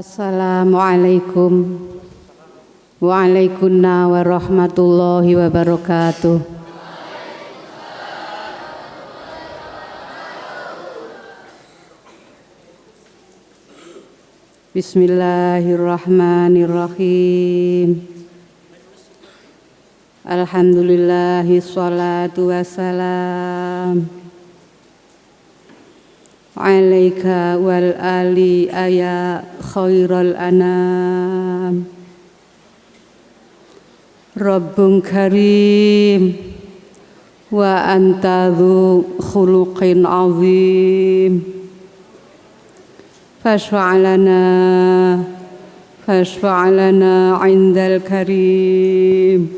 Assalamualaikum waalaikumsalam warahmatullahi wabarakatuh. Bismillahirrahmanirrahim. Alhamdulillahi sholatu wassalam alaika wal ali ya khairal anam. Rabbun karim wa anta dzu khuluqin azim. Fashfa' lana 'indal karim.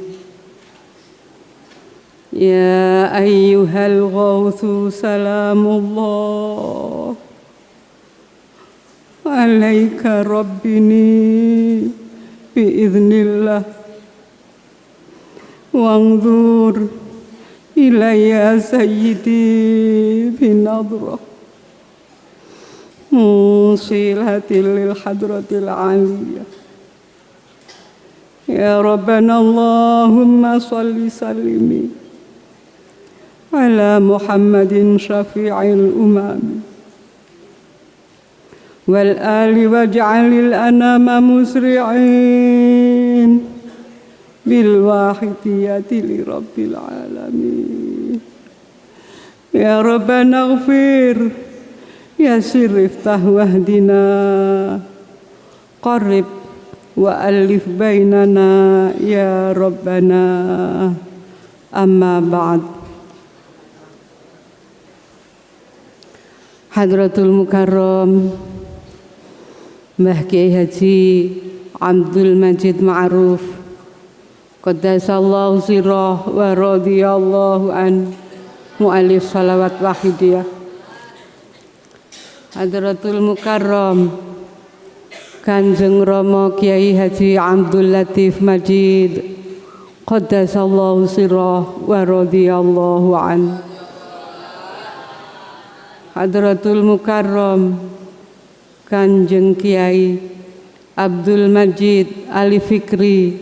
Ya ayyuhal ghawthu salamullah alaika rabbini biiznillah wanzur ilayya sayyidi binadrah musilatil lil hadratil aliyah. Ya Rabbana Allahumma salli sallimi ala Muhammadin syafi'il umam wal ali waj'alil anama musri'in bil wahidiyati li rabbil alamin. Ya Rabbana ighfir yasir iftah wahdina qarrib wa alif bainana ya Rabbana. Amma ba'd. Hadratul Mukarram Mbah Kiai Haji Abdul Majid Ma'ruf Qaddasallahu sirrah wa radhiyallahu an mu'alif salawat wahidiyah. Hadratul Mukarram Kanjeng Rama Kiai Haji Abdul Latif Majid Qaddasallahu sirrah wa radhiyallahu an. Hadratul Mukarram Kanjeng Kiai Abdul Majid Ali Fikri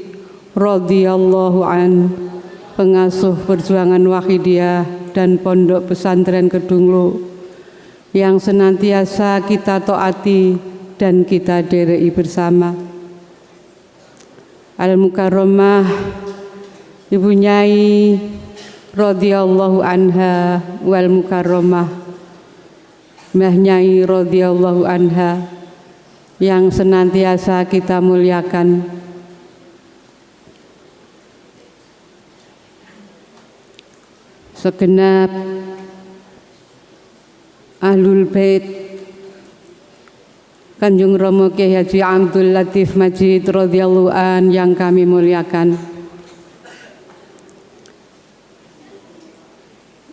radhiyallahu an, pengasuh perjuangan Wahidiyah dan Pondok Pesantren Kedunglo yang senantiasa kita taati dan kita dereki bersama. Al Mukarramah Ibu Nyai radhiyallahu anha wal Mukarramah Mbah Nyai radhiyallahu anha yang senantiasa kita muliakan. Segenap Ahlul Bait Kanjeng Rama Kiai Haji Abdul Latif Majid radhiyallahu an yang kami muliakan.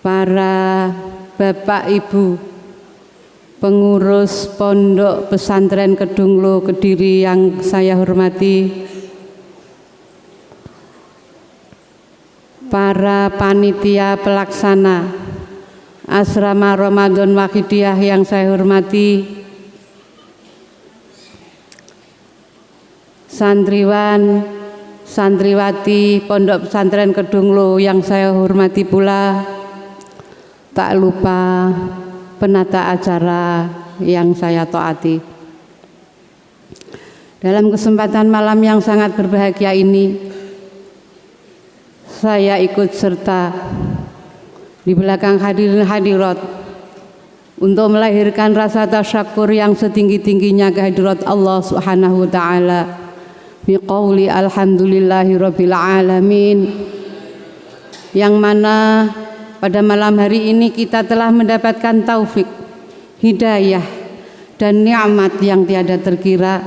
Para Bapak Ibu pengurus Pondok Pesantren Kedunglo Kediri yang saya hormati, para panitia pelaksana Asrama Ramadan Wahidiyah yang saya hormati, santriwan, santriwati Pondok Pesantren Kedunglo yang saya hormati pula, tak lupa penata acara yang saya taati. Dalam kesempatan malam yang sangat berbahagia ini, saya ikut serta di belakang hadirin hadirat untuk melahirkan rasa tasyakur yang setinggi-tingginya kehadirat Allah Subhanahu wa taala biqauli alhamdulillahirabbil alamin, yang mana pada malam hari ini kita telah mendapatkan taufik, hidayah, dan nikmat yang tiada terkira,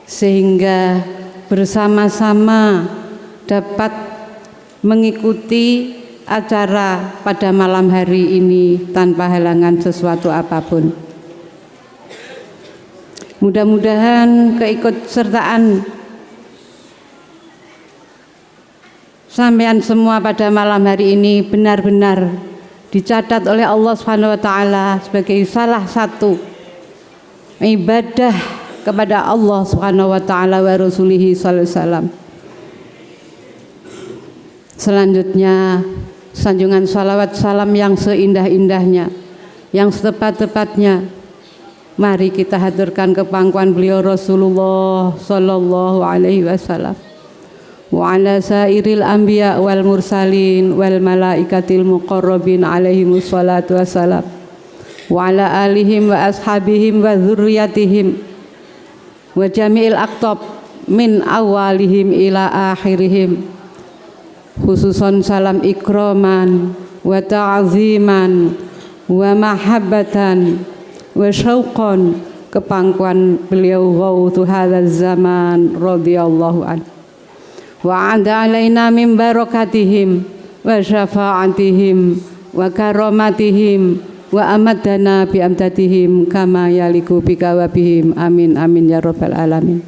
sehingga bersama-sama dapat mengikuti acara pada malam hari ini tanpa halangan sesuatu apapun. Mudah-mudahan keikutsertaan sampean semua pada malam hari ini benar-benar dicatat oleh Allah Subhanahu wa taala sebagai salah satu ibadah kepada Allah Subhanahu wa taala wa rasulihi sallallahu alaihi wasallam. Selanjutnya sanjungan salawat salam yang seindah-indahnya, yang setepat-tepatnya, mari kita haturkan ke pangkuan beliau Rasulullah sallallahu alaihi wasallam wa ala sairil anbiya wal mursalin wal malaikatil muqarrabin alaihimus salatu wassalam wa ala alihim wa ashabihim wa dzurriyyatihim wa jami'il aqtab min awalihim ila akhirihim, khususon salam ikraman wa ta'ziman wa mahabbatan wa syauqan ke pangkuan beliau ghautu hadzal zaman radhiyallahu an wa ada alaina min barakatihim wa syafa'atihim wa karamatihim wa amadana bi amdatihim kama yaliku bika wa bihim, amin amin ya rabbal alamin.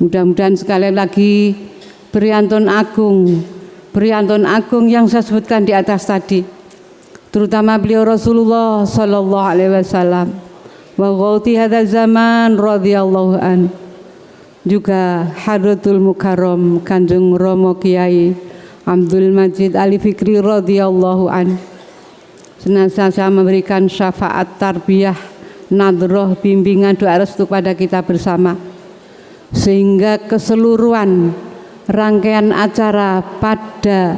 Mudah-mudahan sekali lagi Briyantun agung yang saya sebutkan di atas tadi, terutama beliau Rasulullah sallallahu alaihi wasallam wa ghauti hadzal zaman radhiyallahu an, juga Hadratul Mukarram Kanjeng Rama Kiai Abdul Majid Ali Fikri radhiyallahu an, senantiasa memberikan syafaat tarbiyah, nadroh, bimbingan, doa restu pada kita bersama, sehingga keseluruhan rangkaian acara pada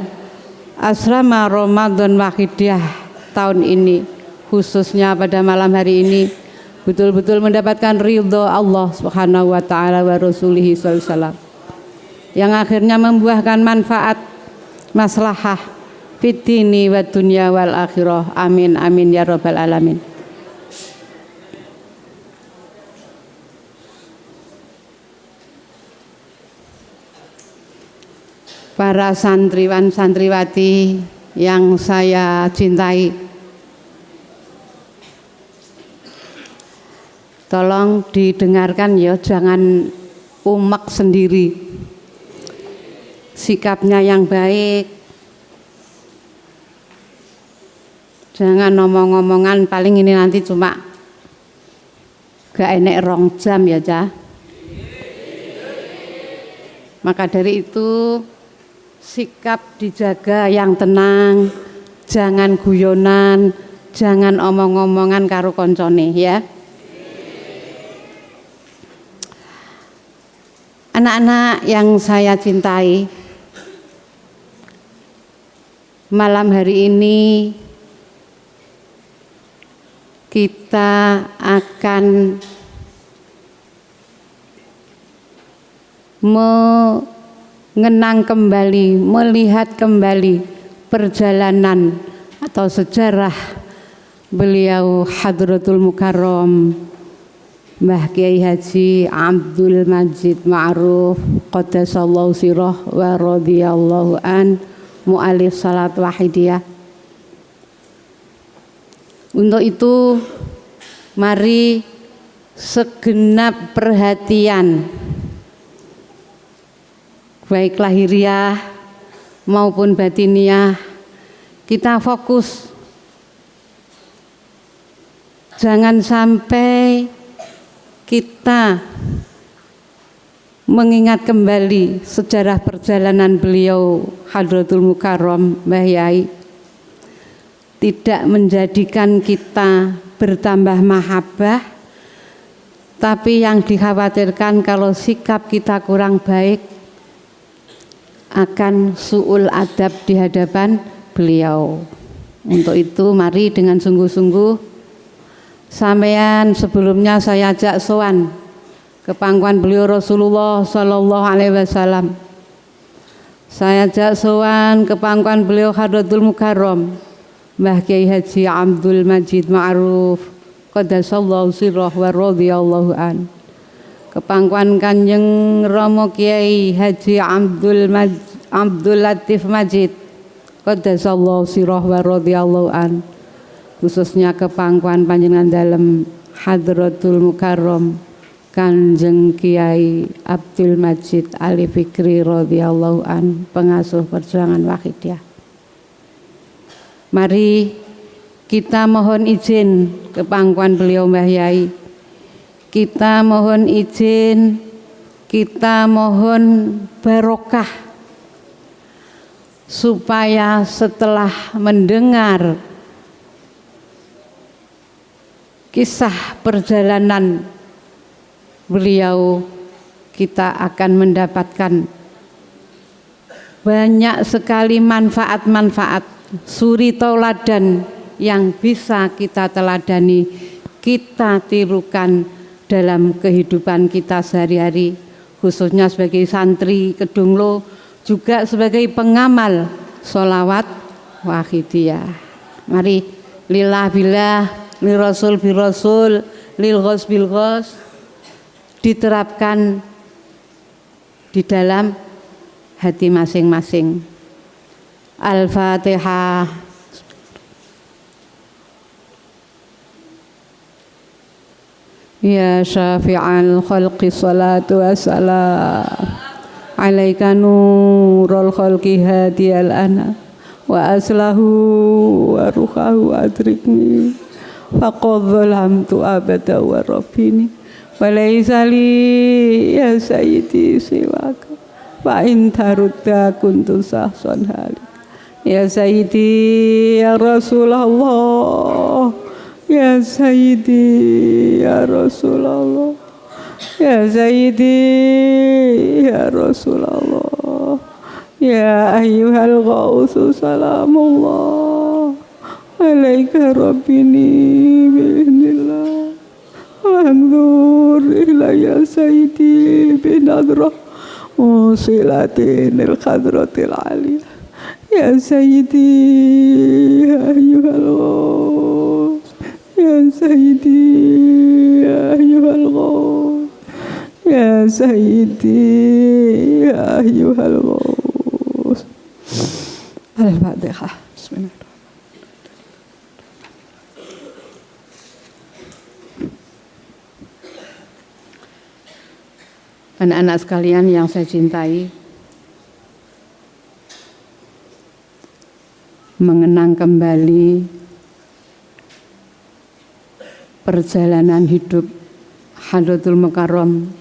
asrama Ramadan Wahidiyah tahun ini, khususnya pada malam hari ini, betul-betul mendapatkan ridho Allah Subhanahu wa taala wa rasulihi sallallahu alaihi wasallam, yang akhirnya membuahkan manfaat maslahah fid dini wa dunya wal akhirah, amin amin ya rabbal alamin. Para santriwan santriwati yang saya cintai, tolong didengarkan ya, jangan umek sendiri. Sikapnya yang baik, jangan ngomong-ngomongan, paling ini nanti cuma gak enek 2 jam ya Cah. Maka dari itu sikap dijaga yang tenang, jangan guyonan, jangan omong-omongan karo koncone ya. Anak-anak yang saya cintai, malam hari ini kita akan mengenang kembali, melihat kembali perjalanan atau sejarah beliau Hadratul Mukarram Mbah Kiai Haji Abdul Majid Ma'ruf Qaddasallahu sirah wa radhiyallahu an, mu'alif salat wahidiyah. Untuk itu mari segenap perhatian, baik lahiriah maupun batiniah, kita fokus. Jangan sampai kita mengingat kembali sejarah perjalanan beliau Hadratul Mukarram Mbah Yai, tidak menjadikan kita bertambah mahabbah, tapi yang dikhawatirkan kalau sikap kita kurang baik akan su'ul adab di hadapan beliau. Untuk itu mari dengan sungguh-sungguh, sampean sebelumnya saya ajak sowan ke pangkuan beliau Rasulullah sallallahu alaihi wasallam. Saya ajak sowan ke pangkuan beliau Hadratul Mukarram Mbah Kiai Haji Abdul Majid Ma'ruf Qaddasallahu sirah wa radhiyallahu an, ke pangkuan Kanjeng Rama Kiai Haji Abdul Latif Majid Qaddasallahu sirah wa radhiyallahu an, khususnya ke pangkuan panjenengan dalem Hadratul Mukarram Kanjeng Kiai Abdul Majid Ali Fikri radhiyallahu an, pengasuh perjuangan Wahidiyah. Mari kita mohon izin ke pangkuan beliau Mbah Yai kita mohon izin, kita mohon barokah supaya setelah mendengar kisah perjalanan beliau, kita akan mendapatkan banyak sekali manfaat-manfaat, suri tauladan yang bisa kita teladani, kita tirukan dalam kehidupan kita sehari-hari, khususnya sebagai santri Kedunglo, juga sebagai pengamal sholawat wahidiyah. Mari lillah billah, lil rasul bil rasul, lil ghos bil ghos diterapkan di dalam hati masing-masing. Al-Fatihah. Ya syafi'al khalqi salatu wassalam alaika nurul khalqi hadiyal ana wa aslahu wa ruhahu adrikni faqad zalamtu abada wa rabbini wa laysa li ya sayyidi siwaka wa in tarudda kuntu sahsan halik ya sayyidi ya Rasulullah ya sayyidi ya Rasulullah ya sayyidi ya Rasulullah ya ayyuhal ghausu salamullah alaika rabbini bi'idhnillah wanzur ilayya sayyidi binadrah musilatin al-khadratil aliyah ya sayyidi ya ayyuhal ghaus ya sayyidi ya ayyuhal ghaus ya sayyidi ya ayyuhal ghaus. Al-Fatihah. Bismillahirrahmanirrahim. Anak-anak sekalian yang saya cintai, mengenang kembali perjalanan hidup Hadratul Mukarram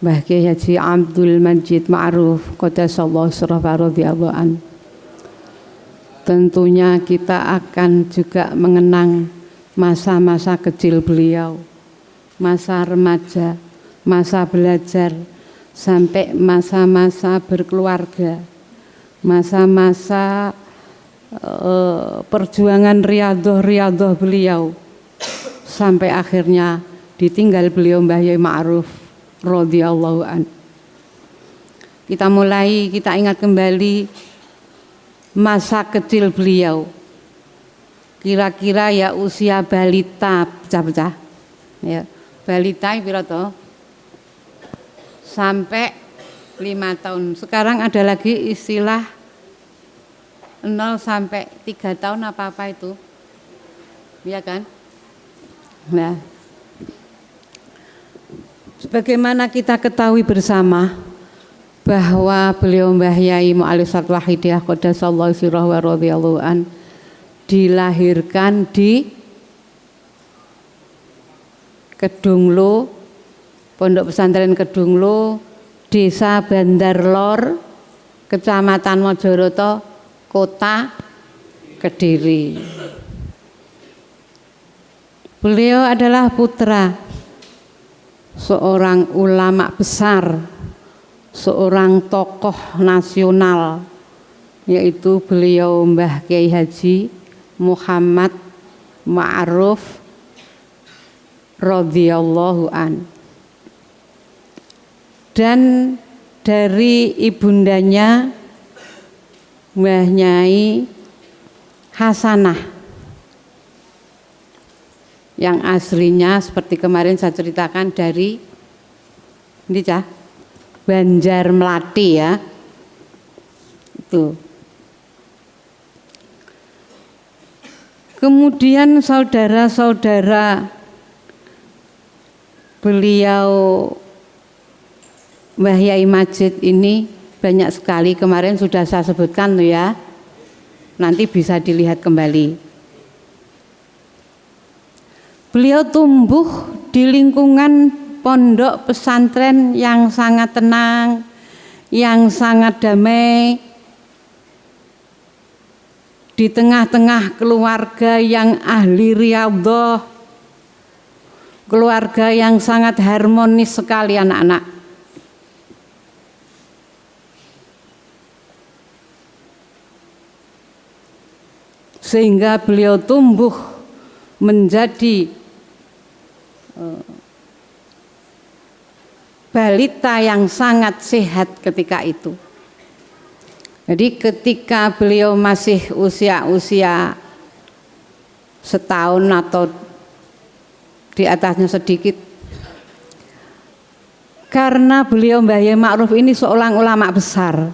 Mbah Kiai Haji Abdul Majid Ma'ruf Qaddasallahu sirrahu radhiyallahu an. Tentunya kita akan juga mengenang masa-masa kecil beliau, masa remaja, masa belajar, sampai masa-masa berkeluarga, masa-masa perjuangan riyadhah beliau, sampai akhirnya ditinggal beliau Mbah Yai Ma'ruf radhiyallahu an. Kita ingat kembali masa kecil beliau. Kira-kira ya usia balita pecah-pecah. Ya, balita piro to? Sampai 5 tahun. Sekarang ada lagi istilah 0 sampai 3 tahun apa-apa itu. Iya kan? Nah, sebagaimana kita ketahui bersama bahwa beliau Mbah Yai Mu'alifat Wahidiyah Qaddasallahu sirrahu wa radhiyallahu an dilahirkan di Kedunglo, Pondok Pesantren Kedunglo, Desa Bandar Lor, Kecamatan Mojoroto, Kota Kediri. Beliau adalah putra seorang ulama besar, seorang tokoh nasional, yaitu beliau Mbah Kiai Haji Muhammad Ma'ruf radhiyallahu an. Dan dari ibundanya Mbah Nyai Hasanah, yang aslinya seperti kemarin saya ceritakan dari Banjar Melati ya. Itu. Kemudian saudara-saudara beliau Mbah Yai Majid ini banyak sekali, kemarin sudah saya sebutkan tuh ya. Nanti bisa dilihat kembali. Beliau tumbuh di lingkungan pondok pesantren yang sangat tenang, yang sangat damai, di tengah-tengah keluarga yang ahli riyadhah, keluarga yang sangat harmonis sekali anak-anak. Sehingga beliau tumbuh menjadi balita yang sangat sehat ketika itu. Jadi ketika beliau masih usia setahun atau di atasnya sedikit, karena beliau Mbah Yai Ma'ruf ini seorang ulama besar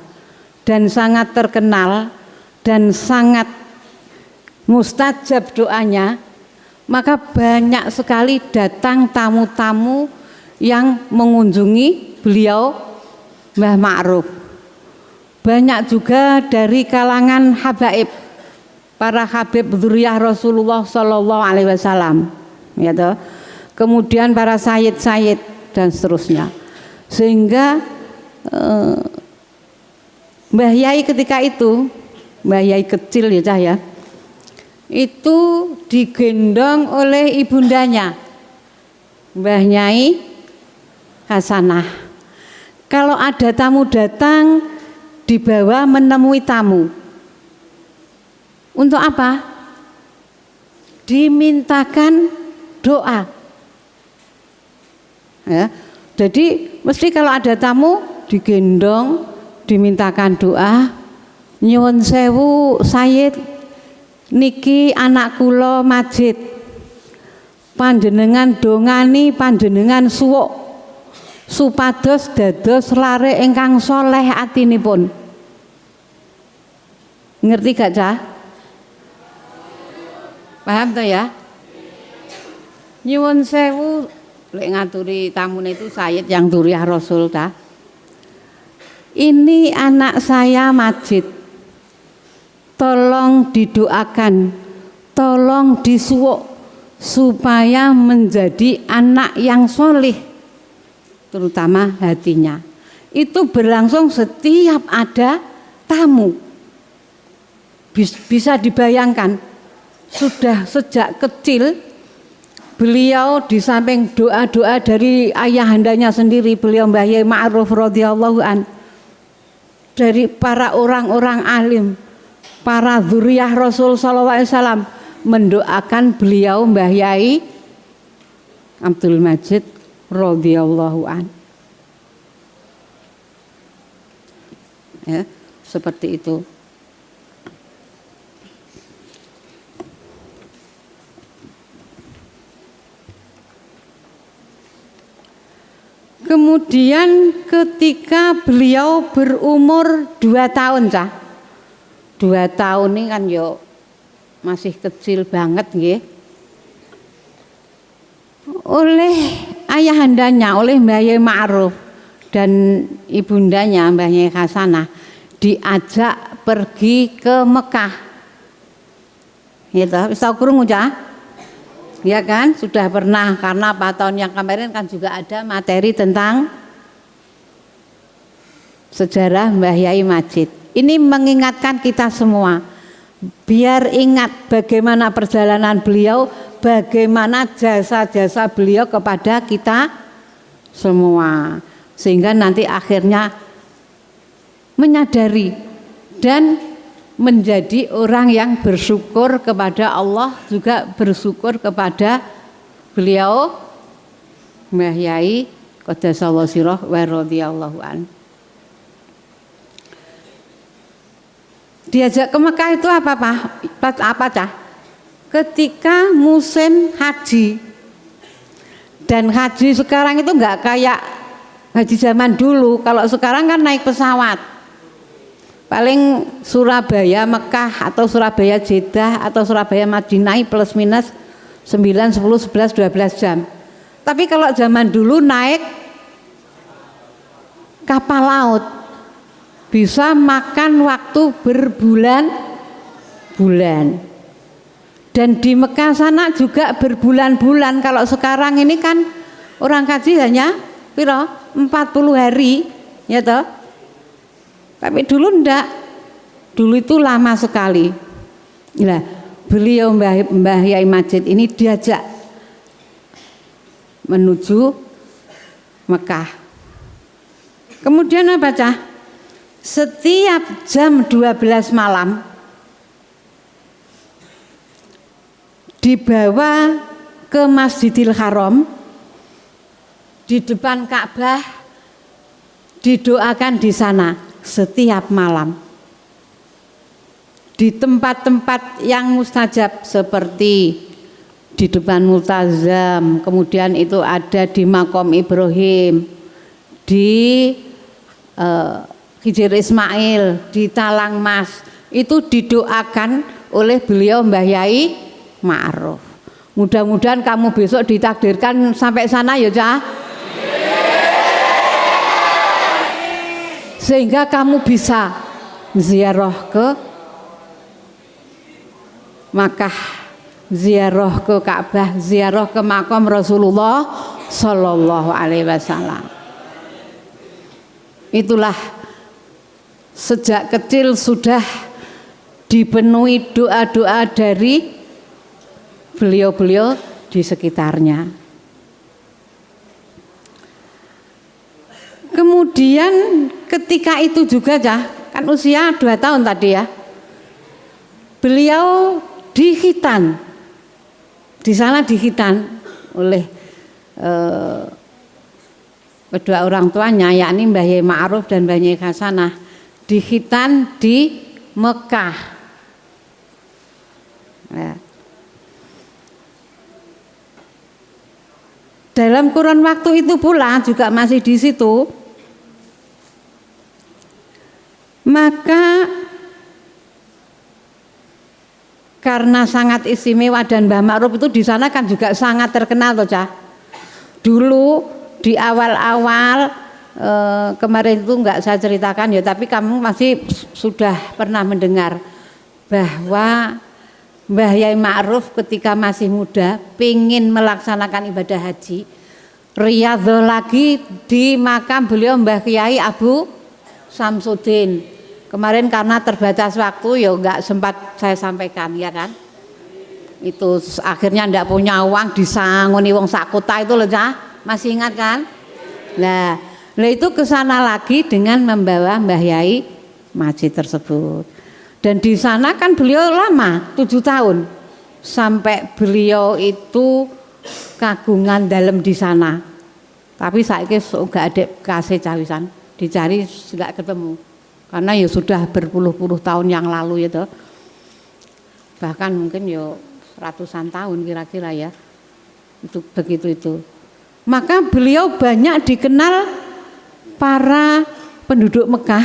dan sangat terkenal dan sangat mustajab doanya, maka banyak sekali datang tamu-tamu yang mengunjungi beliau Mbah Ma'ruf. Banyak juga dari kalangan habaib, para habib dzurriyyah Rasulullah Sallallahu Alaihi Wasallam, ya toh. Kemudian para sayyid-sayyid dan seterusnya. Sehingga Mbah Yai ketika itu, Mbah Yai kecil ya Cah ya, itu digendong oleh ibundanya Mbah Nyai Hasanah. Kalau ada tamu datang, dibawa menemui tamu. Untuk apa? Dimintakan doa. Ya, jadi mesti kalau ada tamu digendong, dimintakan doa. Nyuwun sewu Sayyid, niki anak kula Majid, panjenengan dongani panjenengan suwuk supados dados lare ingkang soleh atinipun. Ngerti gak Cah? Paham toh ya? Nyuwun sewu, lek ngaturi tamune itu Sayyid yang dzurriyyah Rasul ta. Ini anak saya Majid, tolong didoakan, tolong disuwuk supaya menjadi anak yang solih, terutama hatinya. Itu berlangsung setiap ada tamu. Bisa dibayangkan, sudah sejak kecil beliau di samping doa-doa dari ayahandanya sendiri, beliau Mbah Yai Ma'ruf radhiyallahu an, dari para orang-orang alim, para dzurriyyah Rasul sallallahu alaihi wasallam mendoakan beliau Mbah Yai Abdul Majid radhiyallahu an. Ya, seperti itu. Kemudian ketika beliau berumur 2 tahun Cah, 2 tahun ini kan yo masih kecil banget nggih. Oleh ayahandanya, oleh Mbah Yai Ma'ruf dan ibundanya Mbah Yai Hasanah diajak pergi ke Mekah. Gitu, wis tau krungu Cah? Ya kan, sudah pernah, karena 4 tahun yang kemarin kan juga ada materi tentang sejarah Mbah Yai Majid. Ini mengingatkan kita semua, biar ingat bagaimana perjalanan beliau, bagaimana jasa-jasa beliau kepada kita semua, sehingga nanti akhirnya menyadari dan menjadi orang yang bersyukur kepada Allah, juga bersyukur kepada beliau Mbah Yai Qaddasallahu sirrah wa radhiyallahu an. Diajak ke Mekah itu apa Cah? Ketika musim haji. Dan haji sekarang itu enggak kayak haji zaman dulu. Kalau sekarang kan naik pesawat. Paling Surabaya Mekah atau Surabaya Jeddah atau Surabaya Madinah plus minus 9, 10, 11, 12 jam. Tapi kalau zaman dulu naik kapal laut bisa makan waktu berbulan-bulan. Dan di Mekah sana juga berbulan-bulan. Kalau sekarang ini kan orang kaji hanya piro 40 hari ya toh. Tapi dulu ndak, dulu itu lama sekali. Nah, beliau Mbah Yai Majid ini diajak menuju Mekah. Kemudian apa Cah? Setiap jam 12 malam dibawa ke Masjidil Haram, di depan Ka'bah, didoakan di sana setiap malam. Di tempat-tempat yang mustajab seperti di depan Multazam, kemudian itu ada di Makom Ibrahim, di Hijir Ismail, di Talang Mas, itu didoakan oleh beliau Mbah Yai Ma'ruf. Mudah-mudahan kamu besok ditakdirkan sampai sana ya Cah. Sehingga kamu bisa ziarah ke Makkah, ziarah ke Ka'bah, ziarah ke makam Rasulullah Sallallahu Alaihi Wasallam. Itulah sejak kecil sudah dipenuhi doa-doa dari beliau-beliau di sekitarnya. Kemudian ketika itu juga Cah, kan usia 2 tahun tadi ya, beliau dihitan, di sana dihitan oleh kedua orang tuanya, yakni Mbah Yai Ma'ruf dan Mbah Yai Hasanah, dihitan di Mekah. Ya. Dalam kurun waktu itu pula juga masih di situ, maka karena sangat istimewa dan Mbah Ma'ruf itu di sana kan juga sangat terkenal toh Cah. Dulu di awal-awal kemarin itu enggak saya ceritakan ya, tapi kamu masih sudah pernah mendengar bahwa Mbah Yai Ma'ruf ketika masih muda pingin melaksanakan ibadah haji, riyadhah lagi di makam beliau Mbah Kiai Abu Samsudin. Kemarin karena terbatas waktu ya enggak sempat saya sampaikan ya kan. Itu akhirnya enggak punya uang disangoni wong sakota itu loh Cah. Masih ingat kan? Nah itu ke sana lagi dengan membawa Mbah Yai Majid tersebut. Dan di sana kan beliau lama 7 tahun sampai beliau itu kagungan dalam di sana. Tapi saiki enggak ada kasih cawisan, dicari enggak ketemu. Karena ya sudah berpuluh-puluh tahun yang lalu ya toh. Bahkan mungkin ya ratusan tahun kira-kira ya. Itu begitu itu. Maka beliau banyak dikenal para penduduk Mekah,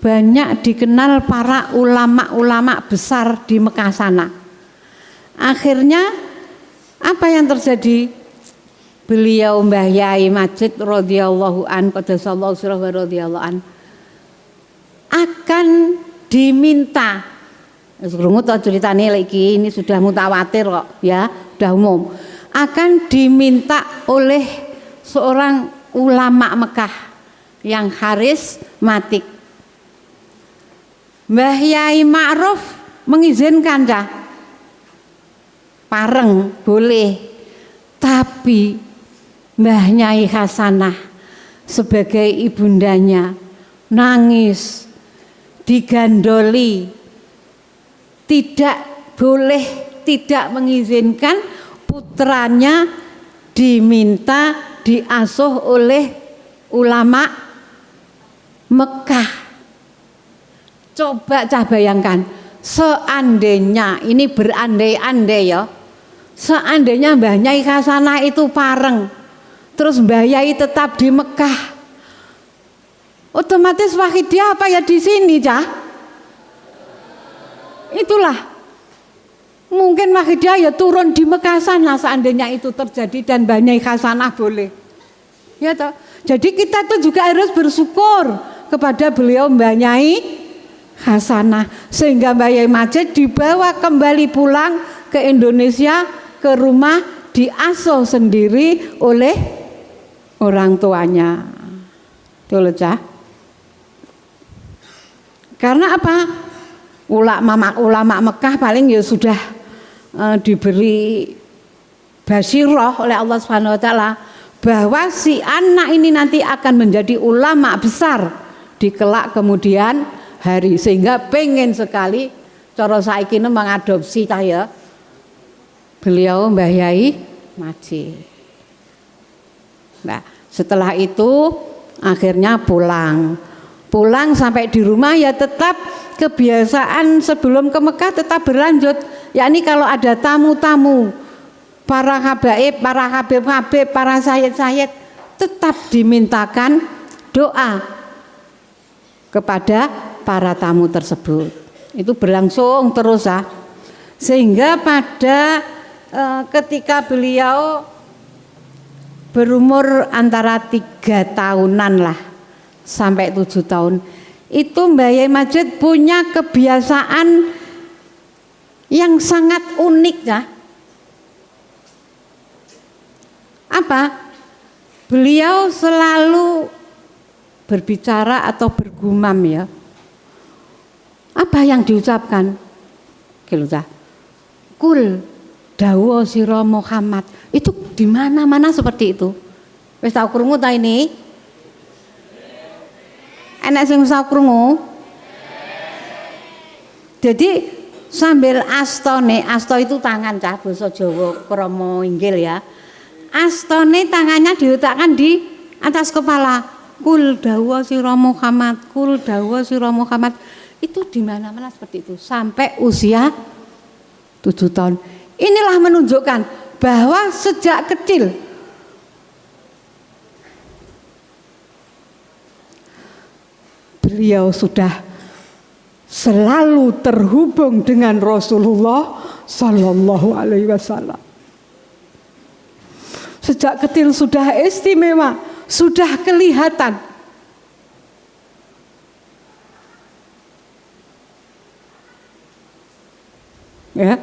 banyak dikenal para ulama-ulama besar di Mekah sana. Akhirnya apa yang terjadi? Beliau Mbah Yai Majid radhiyallahu an, qaddasallahu sirrahu radhiyallahu an, akan diminta, krungu to ceritane iki, ini sudah mutawatir kok ya, sudah umum, akan diminta oleh seorang ulama Mekah yang karismatik. Mbah Yai Ma'ruf mengizinkan Cah, pareng boleh, tapi Mbah Yai Hasanah sebagai ibundanya nangis, digandoli, tidak boleh, tidak mengizinkan putranya diminta diasuh oleh ulama Mekah. Coba Cah bayangkan, seandainya ini berandai-andai ya, seandainya Mbah Yai Hasanah itu pareng, terus Mbah Yai tetap di Mekah, otomatis Wahidiyah apa ya di sini Cah? Itulah mungkin Wahidiyah ya turun di Mekah sana seandainya itu terjadi dan Mbah Yai Hasanah boleh. Ya toh. Jadi kita tuh juga harus bersyukur kepada beliau Mbah Yai Hasanah sehingga Mbah Yai Majid dibawa kembali pulang ke Indonesia, ke rumah, diasuh sendiri oleh orang tuanya. Itu loh Cah. Karena apa? Ulama Mekah paling ya sudah diberi basyirah oleh Allah Subhanahu wa taala bahwa si anak ini nanti akan menjadi ulama besar di kelak kemudian hari, sehingga pengen sekali cara saiki mengadopsi saya beliau Mbah Yai Majid. Nah, setelah itu akhirnya pulang sampai di rumah ya tetap kebiasaan sebelum ke Mekah tetap berlanjut, yakni kalau ada tamu-tamu, para habaib, para habib-habib, para sayyid-sayyid tetap dimintakan doa kepada para tamu tersebut. Itu berlangsung terus ya. Sehingga pada ketika beliau berumur antara 3 tahunan lah sampai 7 tahun, itu Mbah Yai Majid punya kebiasaan yang sangat unik ya. Apa? Beliau selalu berbicara atau bergumam ya. Apa yang diucapkan? Kul dawa sira Muhammad. Itu di mana-mana seperti itu. Wis tau krungu ta ini? Enak sing tau krungu? Jadi sambil astone, asto itu tangan cah basa Jawa krama inggil ya. Astone tangannya diletakkan di atas kepala. Kul dawa sira Muhammad, kul dawa sira Muhammad. Itu di mana-mana seperti itu sampai usia 7 tahun. Inilah menunjukkan bahwa sejak kecil beliau sudah selalu terhubung dengan Rasulullah Sallallahu Alaihi Wasallam. Sejak kecil sudah istimewa, sudah kelihatan. Ya,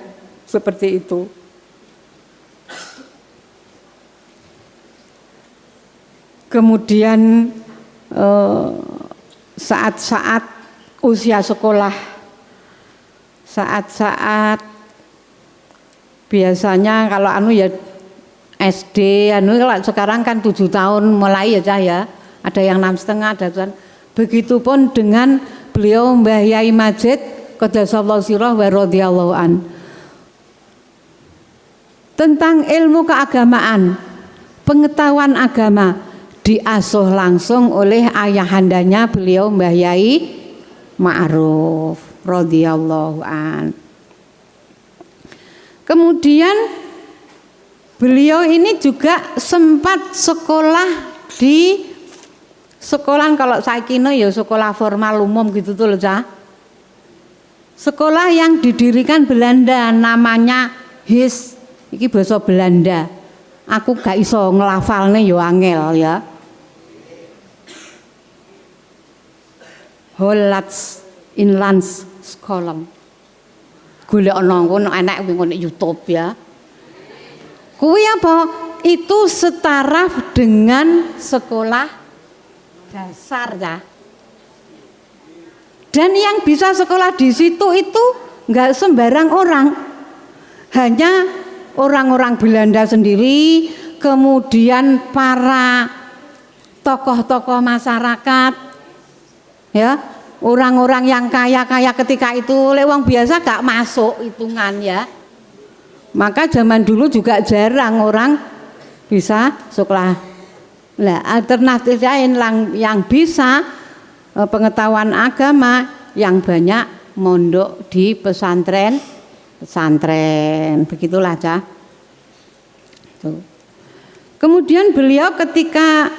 seperti itu. Kemudian saat-saat usia sekolah, saat-saat biasanya kalau ya SD, kalau sekarang kan 7 tahun mulai ya Cah ya, ada yang 6,5, ada kan. Begitupun dengan beliau Mbah Yai Majid Qaddasallahu sirrah wa radhiyallahu an. Tentang ilmu keagamaan, pengetahuan agama diasuh langsung oleh ayahandanya beliau Mbah Yai Ma'ruf radhiyallahu an. Kemudian beliau ini juga sempat sekolah di sekolah, kalau saiki ya sekolah formal umum gitu tuh loh Cah. Sekolah yang didirikan Belanda namanya HIS. Iki bahasa Belanda. Aku gak iso ngelafalnya yo angel ya. Hollands Inlands School. Golek ana ngono enak ngono YouTube ya. Kuwi apa? Itu setara dengan sekolah dasar ya. Dan yang bisa sekolah di situ itu enggak sembarang orang. Hanya orang-orang Belanda sendiri, kemudian para tokoh-tokoh masyarakat, ya, orang-orang yang kaya-kaya ketika itu, lewang biasa gak masuk hitungan ya. Maka zaman dulu juga jarang orang bisa sekolah. Nah, alternatif lain yang bisa pengetahuan agama yang banyak mondok di pesantren, begitulah Cah. Kemudian beliau ketika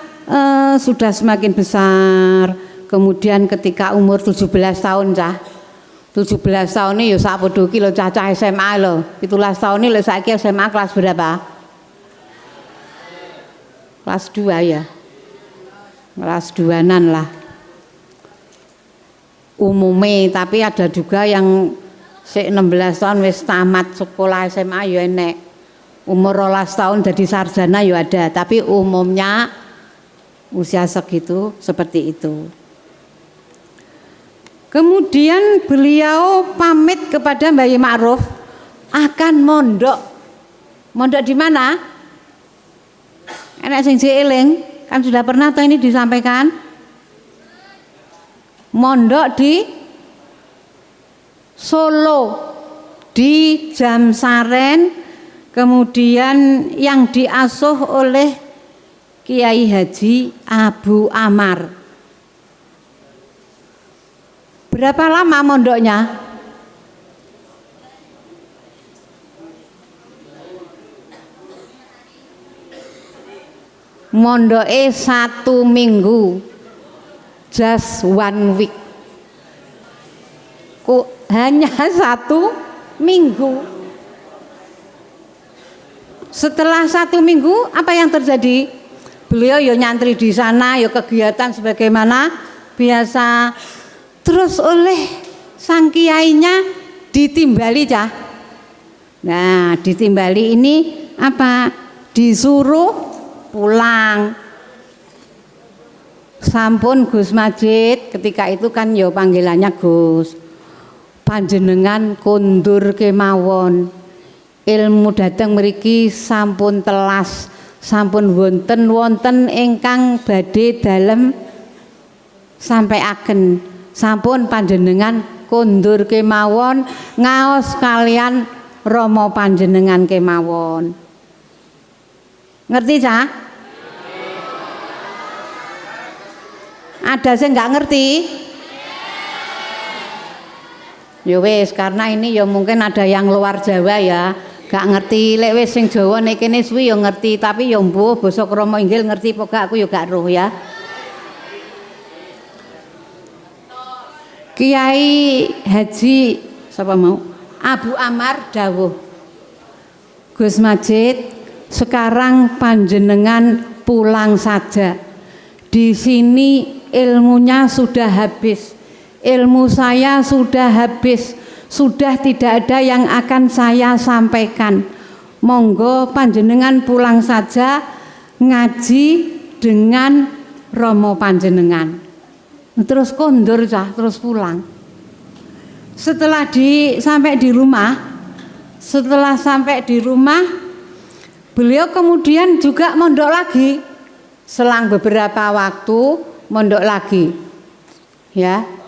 sudah semakin besar, kemudian ketika umur 17 tahun Cah, 17 tahun ini ya sapodo ki lho Cah SMA lho, 17 tahun ini lho saiki SMA kelas berapa? Kelas 2 ya, kelas 2-an lah umumnya, tapi ada juga yang 16 tahun wis tamat sekolah SMA ya enek, umur 12 tahun jadi sarjana ya ada, tapi umumnya usia segitu seperti itu. Kemudian beliau pamit kepada Mbah Yai Ma'ruf akan mondok. Mondok di mana? Enak sing eling, kan sudah pernah atau ini disampaikan? Mondok di Solo, di Jamsaren, kemudian yang diasuh oleh Kiai Haji Abu Amar. Berapa lama mondoknya? Mondoke 1 minggu, just 1 week. Hanya 1 minggu. Setelah 1 minggu, apa yang terjadi? Beliau ya nyantri di sana, ya kegiatan sebagaimana biasa. Terus oleh sang kiainya ditimbali cah. Nah, ditimbali ini apa? Disuruh pulang. Sampun Gus Majid, ketika itu kan ya panggilannya Gus. Panjenengan kondur kemawon. Ilmu dateng mriki sampun telas, sampun wonten ingkang badhe dalem sampaiaken. Sampun panjenengan kondur kemawon, ngaos kalian rama panjenengan kemawon. Ngerti cah? Ada sing nggak ngerti? Ya wis, karena ini ya mungkin ada yang luar Jawa ya, gak ngerti. Lek wis sing Jawa nek kene suwi ya ngerti, tapi ya mbuh basa krama inggil ngerti apa gak aku ya gak roh ya. Kiai Haji sapa mau? Abu Amar dawuh. Gus Majid, sekarang panjenengan pulang saja. Di sini ilmunya sudah habis. Ilmu saya sudah habis, sudah tidak ada yang akan saya sampaikan. Monggo panjenengan pulang saja, ngaji dengan romo panjenengan. Terus kondur cah, terus pulang. Setelah sampai di rumah, beliau kemudian juga mondok lagi. Selang beberapa waktu mondok lagi, ya.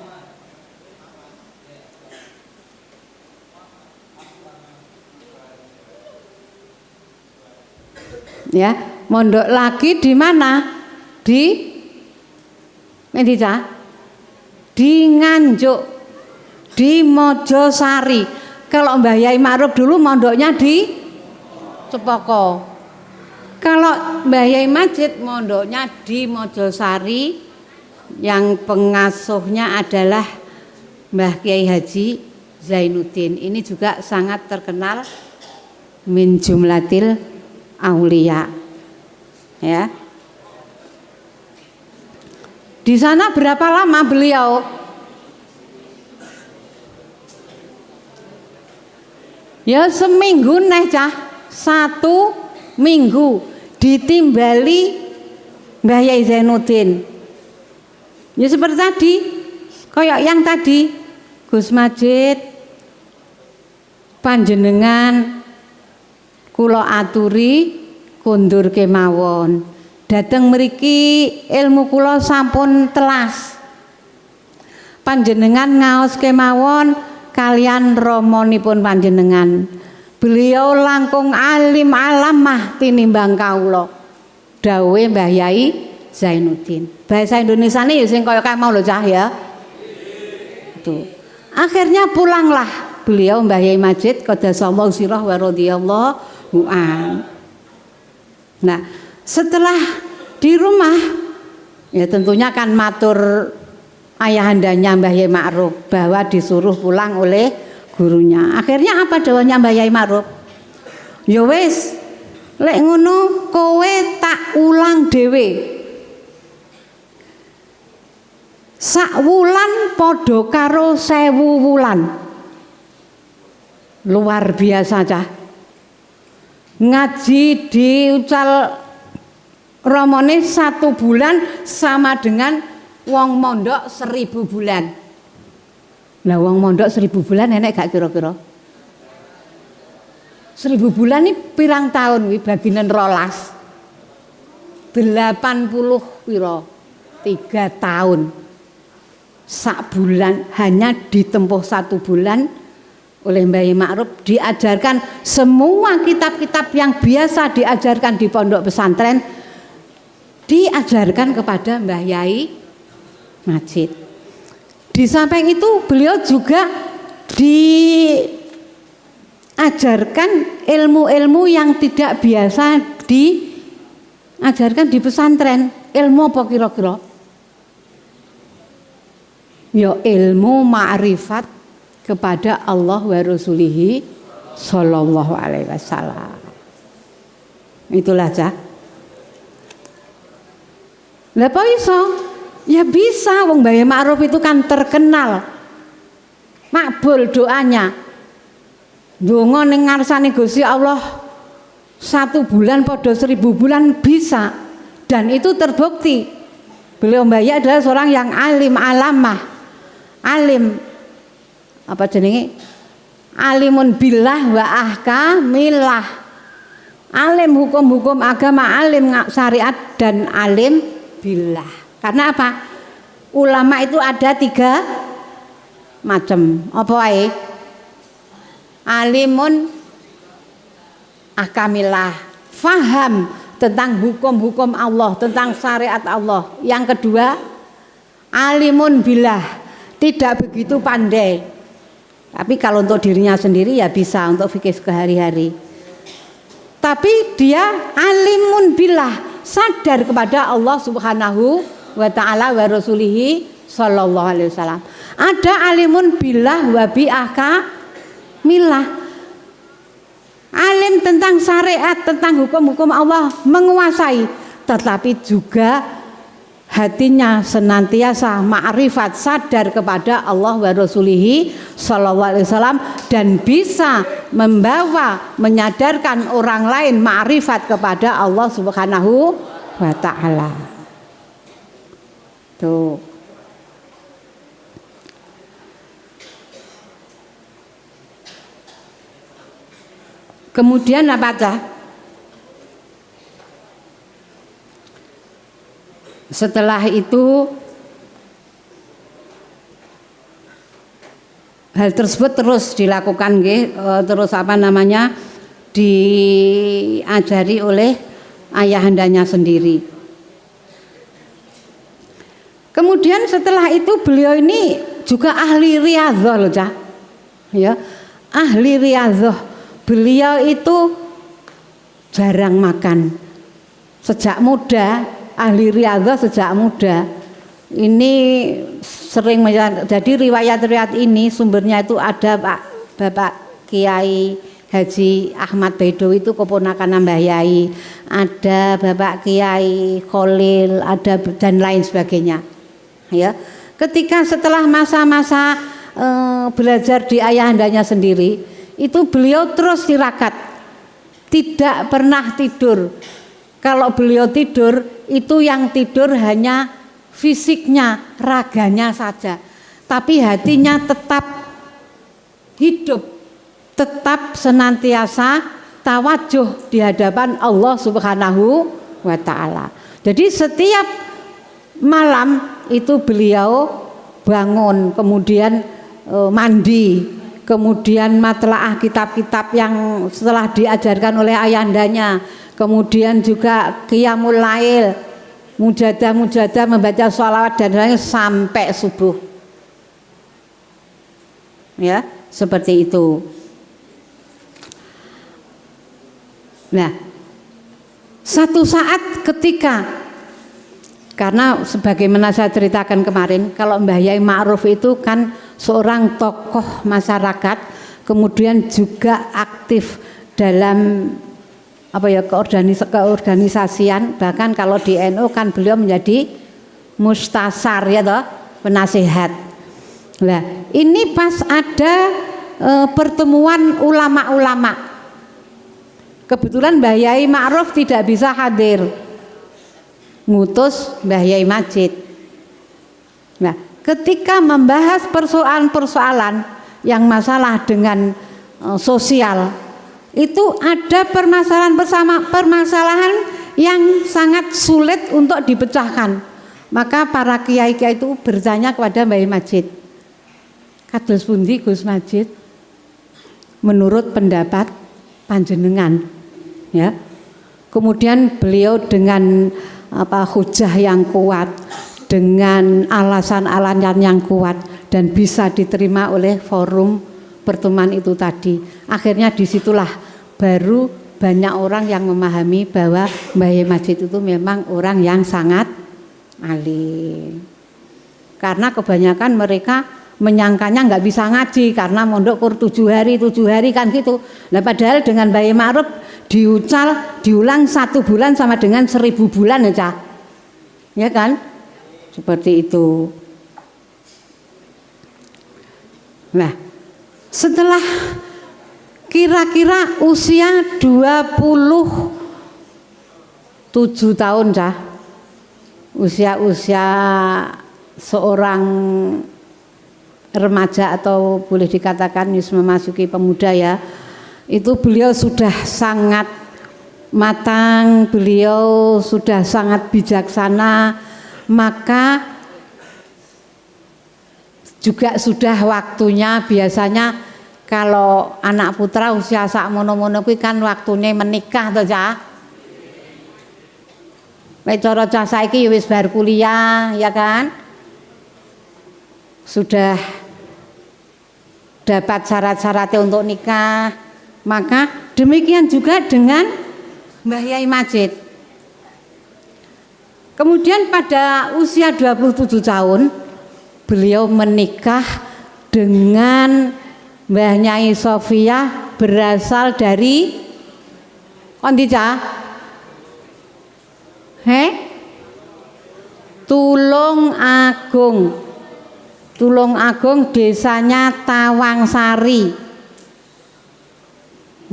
Ya, mondok lagi di mana? Di Nganjuk, di Mojosari. Kalau Mbah Yai Ma'ruf dulu mondoknya di Cepoko. Kalau Mbah Yai Majid mondoknya di Mojosari, yang pengasuhnya adalah Mbah Kiai Haji Zainuddin. Ini juga sangat terkenal min jumlatil aulia, ya. Di sana berapa lama beliau? Ya seminggu neh cah, 1 minggu ditimbali Mbah Yai Zainuddin. Ya seperti tadi, kayak yang tadi, Gus Majid, panjenengan kula aturi kondur kemawon. Dateng mriki ilmu kula sampun telas. Panjenengan ngaos kemawon kalian ramanipun panjenengan. Beliau langkung alim alamah tinimbang kawula. Dawuhe Mbah Yai Zainuddin. Bahasa Indonesiane ya sing kaya kae mau lho cah ya. Tuh. Akhirnya pulanglah beliau Mbah Yai Majid qaddasallahu sirah wa radhiyallahu an. Nah, setelah di rumah ya tentunya kan matur ayahandanya Mbah Yai Ma'ruf bahwa disuruh pulang oleh gurunya. Akhirnya apa dawuhnya Mbah Yai Ma'ruf? Ya wis, lek ngono kowe tak ulang dhewe. Sak wulan padha karo 1000 wulan. Luar biasa cah. Ngaji diucal Romone 1 bulan sama dengan wong mondok 1000 bulan. Lah wong mondok 1000 bulan enek gak kira-kira? 1000 bulan ini pirang tahun wi baginen 12. 80 piro? 3 tahun. Sak bulan hanya ditempuh 1 bulan oleh Mbah Yai Ma'ruf diajarkan semua kitab-kitab yang biasa diajarkan di pondok pesantren diajarkan kepada Mbah Yai Majid. Di samping itu beliau juga diajarkan ilmu-ilmu yang tidak biasa diajarkan di pesantren. Ilmu apa kira-kira? Ya ilmu ma'rifat kepada Allah wa Rasulihi sallallahu alaihi wasallam. Itulah cah. Lah apa iso? Ya bisa, wong Mbah Yai Ma'ruf itu kan terkenal. Makbul doanya. Ndonga ning ngarsane Gusti Allah 1 bulan padha 1000 bulan bisa. Dan itu terbukti. Beliau Mbah Yai adalah seorang yang alim alamah. Alim apa jenenge? Alimun billah wa ahkamillah. Alim hukum-hukum agama, alim syariat dan alim billah. Karena apa? Ulama itu ada 3 macam. Apa wae? Alimun ahkamillah, faham tentang hukum-hukum Allah, tentang syariat Allah. Yang kedua, alimun billah, tidak begitu pandai. Tapi kalau untuk dirinya sendiri ya bisa untuk fikih sehari-hari. Tapi dia alimun billah, sadar kepada Allah Subhanahu wa ta'ala wa rasulihi sallallahu alaihi wasallam. Ada alimun billah wa bi'ahkamillah, alim tentang syariat, tentang hukum-hukum Allah, menguasai, tetapi juga hatinya senantiasa ma'rifat, sadar kepada Allah wa rasulihi sallallahu alaihi wasallam, dan bisa membawa, menyadarkan orang lain ma'rifat kepada Allah Subhanahu wa ta'ala. Tuh. Kemudian apa aja? Setelah itu hal tersebut terus dilakukan, terus apa namanya, diajari oleh ayahandanya sendiri. Kemudian setelah itu beliau ini juga ahli riyadhah loh Cah. Ya, ahli riyadhah. Beliau itu jarang makan. Sejak muda, ahli riyadhah sejak muda. Ini sering jadi riwayat-riwayat ini sumbernya itu ada Bapak Kiai Haji Ahmad Baidowi, itu keponakan Mbah Yai, ada Bapak Kiai Khalil, ada dan lain sebagainya. Ya, ketika setelah masa-masa belajar di ayahandanya sendiri, itu beliau terus tirakat, tidak pernah tidur. Kalau beliau tidur, itu yang tidur hanya fisiknya, raganya saja, tapi hatinya tetap hidup, tetap senantiasa tawajuh di hadapan Allah Subhanahu wa ta'ala. Jadi setiap malam itu beliau bangun, kemudian mandi, kemudian matlaah kitab-kitab yang setelah diajarkan oleh ayahandanya, kemudian juga qiyamul lail, mujadah membaca sholawat dan lain sampai subuh. Ya, seperti itu. Nah, satu saat ketika, karena sebagaimana saya ceritakan kemarin, kalau Mbah Yai Ma'ruf itu kan seorang tokoh masyarakat, kemudian juga aktif dalam apa ya, keorganisasian, bahkan kalau di NU kan beliau menjadi mustasar ya toh, penasehat. Nah, ini pas ada pertemuan ulama-ulama. Kebetulan Mbah Yai Ma'ruf tidak bisa hadir. ngutus Mbah Yai Majid. Nah, ketika membahas persoalan-persoalan yang masalah dengan sosial, itu ada permasalahan yang sangat sulit untuk dipecahkan. Maka para kiai-kiai itu bertanya kepada Mbah Yai Majid, kados pundi Gus Majid menurut pendapat panjenengan, ya. Kemudian beliau dengan hujah yang kuat, dengan alasan-alasan yang kuat dan bisa diterima oleh forum pertemuan itu tadi. Akhirnya disitulah baru banyak orang yang memahami bahwa Mbah Yai Majid itu memang orang yang sangat alim. Karena kebanyakan mereka menyangkanya nggak bisa ngaji karena mondok kur 7 hari kan gitu. Nah padahal dengan Mbah Yai Ma'ruf diulang 1 bulan sama dengan 1000 bulan ya Cah. Ya kan? Seperti itu. Nah, setelah kira-kira usia 27 tahun Cah. Usia seorang remaja atau boleh dikatakan memasuki pemuda ya. Itu beliau sudah sangat matang, beliau sudah sangat bijaksana, maka juga sudah waktunya. Biasanya kalau anak putra usia sak mono-mono kuwi kan waktunya menikah to, Cah. Nek cara cah saiki wis bar kuliah, ya kan? Sudah dapat syarat-syaratnya untuk nikah. Maka demikian juga dengan Mbah Yai Majid. Kemudian pada usia 27 tahun beliau menikah dengan Mbah Nyai Sofia berasal dari Kondica. Tulung Agung desanya Tawangsari.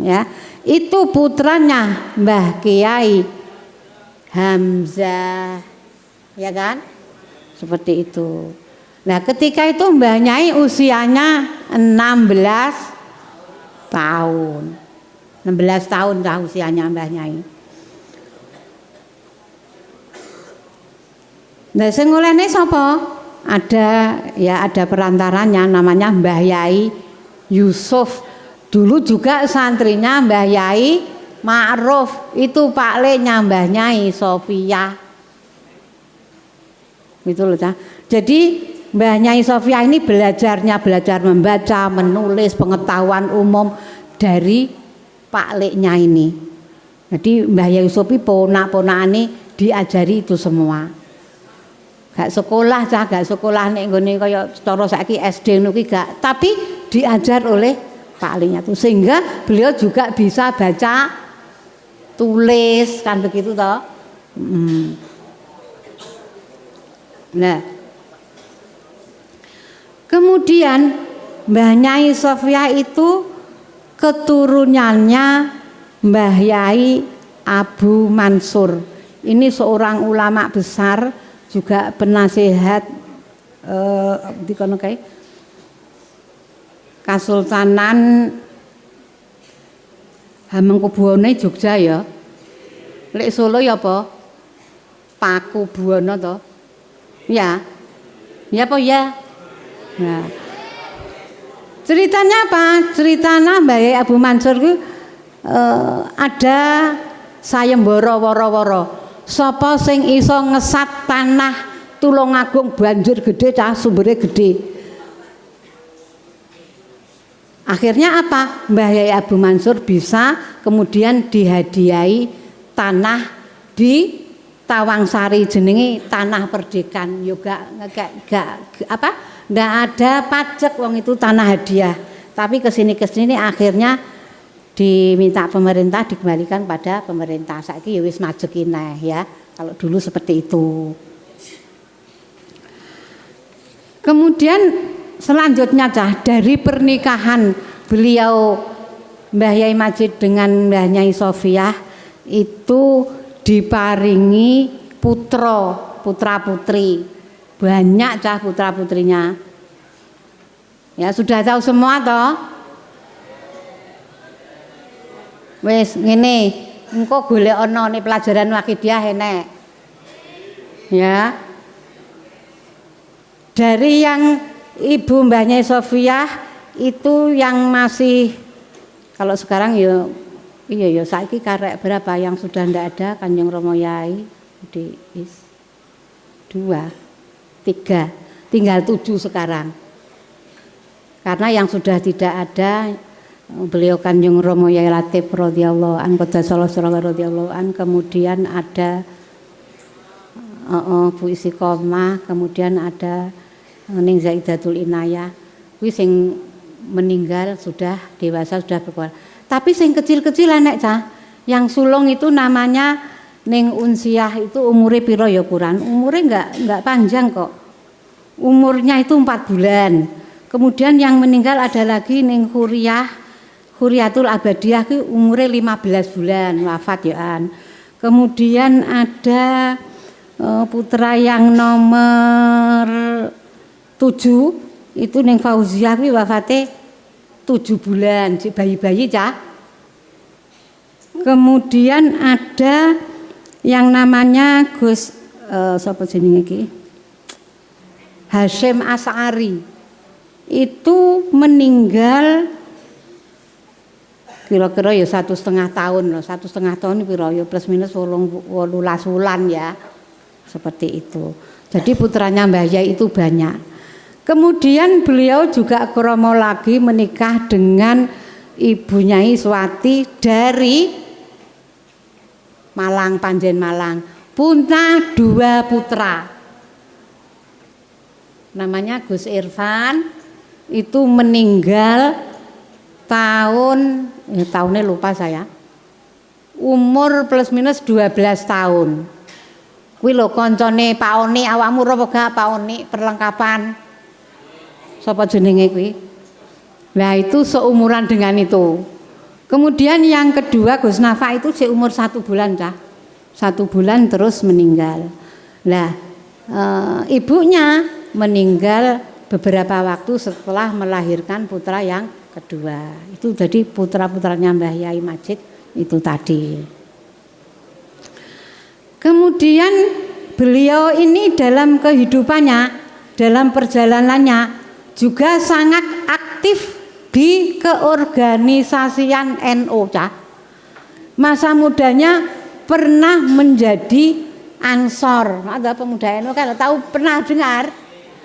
Ya, itu putranya Mbah Kiai Hamzah, ya kan? Seperti itu. Nah, ketika itu Mbah Nyai usianya 16 tahun. 16 tahun dah usianya Mbah Nyai. Nah, sing ngolehne sapa? Ada perantaranya namanya Mbah Yai Yusuf. Dulu juga santrinya Mbah Yai Ma'ruf, itu Pak Le-nya Mbah Nyai Sofia. Gitu loh, Cah. Jadi Mbah Nyai Sofia ini belajar membaca, menulis, pengetahuan umum dari Pak Le-nya ini. Jadi Mbah Yai Sofi ponak-ponakane diajari itu semua. Gak sekolah nek nggone kaya cara saiki SD ngono kuwi gak, tapi diajar oleh Pak Le-nya itu, sehingga beliau juga bisa baca tulis kan begitu toh. Nah, kemudian Mbah Nyai Sofia itu keturunannya Mbah Yai Abu Mansur. Ini seorang ulama besar, juga penasehat di kono kae Kasultanan Hamengkubuwana Jogja ya. Lek Solo ya apa? Pakubuwana to. Ya. Ya apa ya? Nah. Ceritanya apa? Ceritanya Mbah Yai Abu Mansur ku ada sayembara wara-wara. Sapa sing iso ngesat tanah Tulungagung banjir gede Cah, sumbere gede. Akhirnya apa? Mbah Yai Abu Mansur bisa kemudian dihadiahi tanah di Tawangsari, jenenge tanah perdikan. Juga ndak ada pajak wong itu tanah hadiah. Tapi kesini akhirnya diminta pemerintah dikembalikan pada pemerintah. Saiki ya wis majeki neh ya. Kalau dulu seperti itu. Kemudian selanjutnya Cah, dari pernikahan beliau Mbah Yai Majid dengan Mbah Nyai Sofia itu diparingi putra-putri. Banyak cah putra-putrinya. Ya sudah tahu semua toh? Wes ngene, engko golek ana ning pelajaran wakidiyah enek. Ya. Dari yang ibu mbahnya Sofiah itu yang masih, kalau sekarang ya iya ya saiki karek berapa yang sudah ndak ada Kanjeng Romo Yai di 2, 3, tinggal 7 sekarang. Karena yang sudah tidak ada beliau Kanjeng Romo Yai Latif radhiyallahu an, Qaddasallahu radhiyallahu an, kemudian ada Bu Istiqomah, kemudian ada Ning Zaidatul Inayah. Kuwi sing meninggal sudah dewasa, sudah berkeluarga. Tapi sing kecil-kecil enek cah. Yang sulung itu namanya Ning Unsiah, itu umure piro ya Quran? Umure enggak panjang kok. Umurnya itu 4 bulan. Kemudian yang meninggal ada lagi Ning Huriyatul Abadiyah, itu umure 15 bulan wafat ya. Kemudian ada putra yang nomor 7 itu Ning Fauziah, kuwi wafate 7 bulan, bayi-bayi cah. Kemudian ada yang namanya Gus sapa jenenge iki? Hasyim Asy'ari. Itu meninggal kira-kira ya 1,5 tahun loh. 1,5 tahun piro ya plus minus 18 wulan ya. Seperti itu. Jadi putranya Mbah Yai itu banyak. Kemudian beliau juga kromo lagi menikah dengan Ibu Nyai Swati dari Malang, Panjen Malang. Punya 2 putra. Namanya Gus Irfan, itu meninggal tahunnya lupa saya. Umur plus minus 12 tahun. Kuwi lho koncone Pak Oni, awakmu ora gak Pak Oni perlengkapan. Sapa jenenge kuwi? Nah, itu seumuran dengan itu. Kemudian yang kedua Gus Nafa itu seumur 1 bulan cah. 1 bulan terus meninggal. Nah, ibunya meninggal beberapa waktu setelah melahirkan putra yang kedua. Itu jadi putra-putranya Mbah Yai Majid itu tadi. Kemudian beliau ini dalam kehidupannya, dalam perjalanannya juga sangat aktif di keorganisasian NU cah. Masa mudanya pernah menjadi Ansor. Ada pemuda NU kan tahu, pernah dengar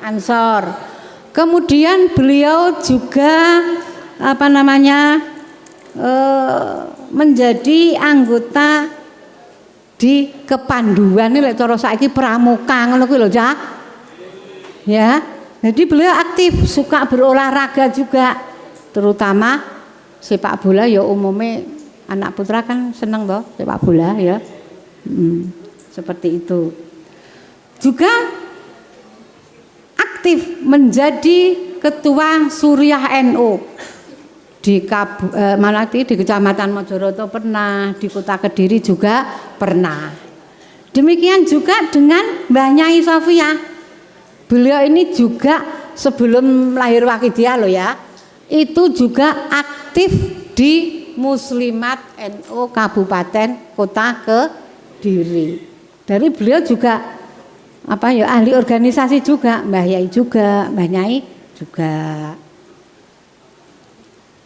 Ansor. Kemudian beliau juga menjadi anggota di kepanduan ini lek cara saiki pramuka ngono kuwi lho Cak. Ya. Jadi beliau aktif, suka berolahraga juga, terutama sepak bola ya umumnya anak putra kan seneng toh sepak bola ya. Seperti itu. Juga aktif menjadi ketua Suriah NU. Di Kecamatan Mojoroto pernah, di Kota Kediri juga pernah. Demikian juga dengan Mbah Nyai Sofiah. Beliau ini juga sebelum lahir Wakidiyah loh ya, itu juga aktif di Muslimat NU Kabupaten Kota Kediri. Dari beliau juga ahli organisasi juga, Mbah Yai juga, Mbah Nyai juga.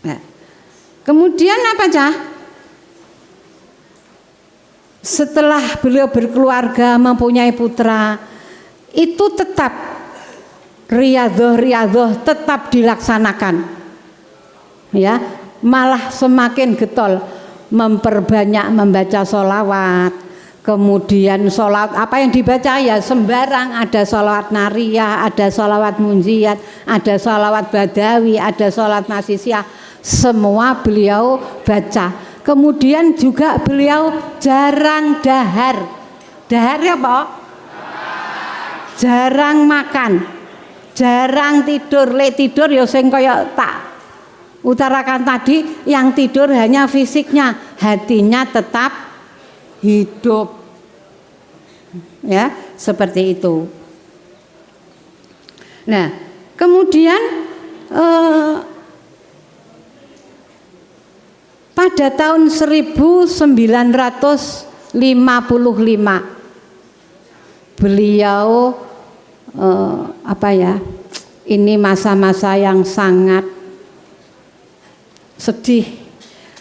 Nah, kemudian apa cah? Setelah beliau berkeluarga mempunyai putra, itu tetap riyadhah tetap dilaksanakan. Ya, malah semakin getol memperbanyak membaca sholawat. Kemudian sholat apa yang dibaca ya sembarang, ada sholawat nariyah, ada sholawat munjiyat, ada sholawat badawi, ada sholawat nasisiyah. Semua beliau baca. Kemudian juga beliau jarang dahar. Dahar ya Pak? Jarang makan, jarang tidur. Lek tidur ya sing kaya tak utarakan tadi, yang tidur hanya fisiknya, hatinya tetap hidup. Ya, seperti itu. Nah, kemudian pada tahun 1955 beliau ini masa-masa yang sangat sedih,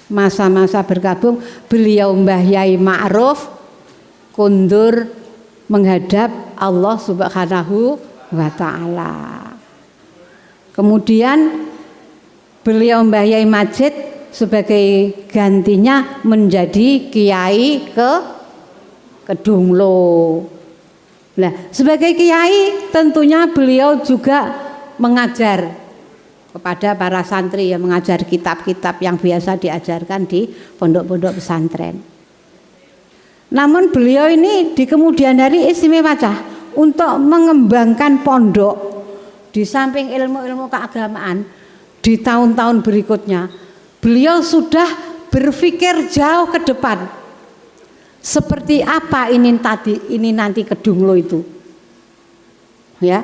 masa-masa berkabung. Beliau Mbah Yai Ma'ruf kundur menghadap Allah Subhanahu wa ta'ala. Kemudian beliau Mbah Yai Majid sebagai gantinya menjadi Kiai ke Kedunglo. Nah, sebagai kiai tentunya beliau juga mengajar kepada para santri, yang mengajar kitab-kitab yang biasa diajarkan di pondok-pondok pesantren. Namun beliau ini di kemudian hari istimewa untuk mengembangkan pondok di samping ilmu-ilmu keagamaan di tahun-tahun berikutnya. Beliau sudah berpikir jauh ke depan. Seperti apa ini nanti Kedunglo itu, ya.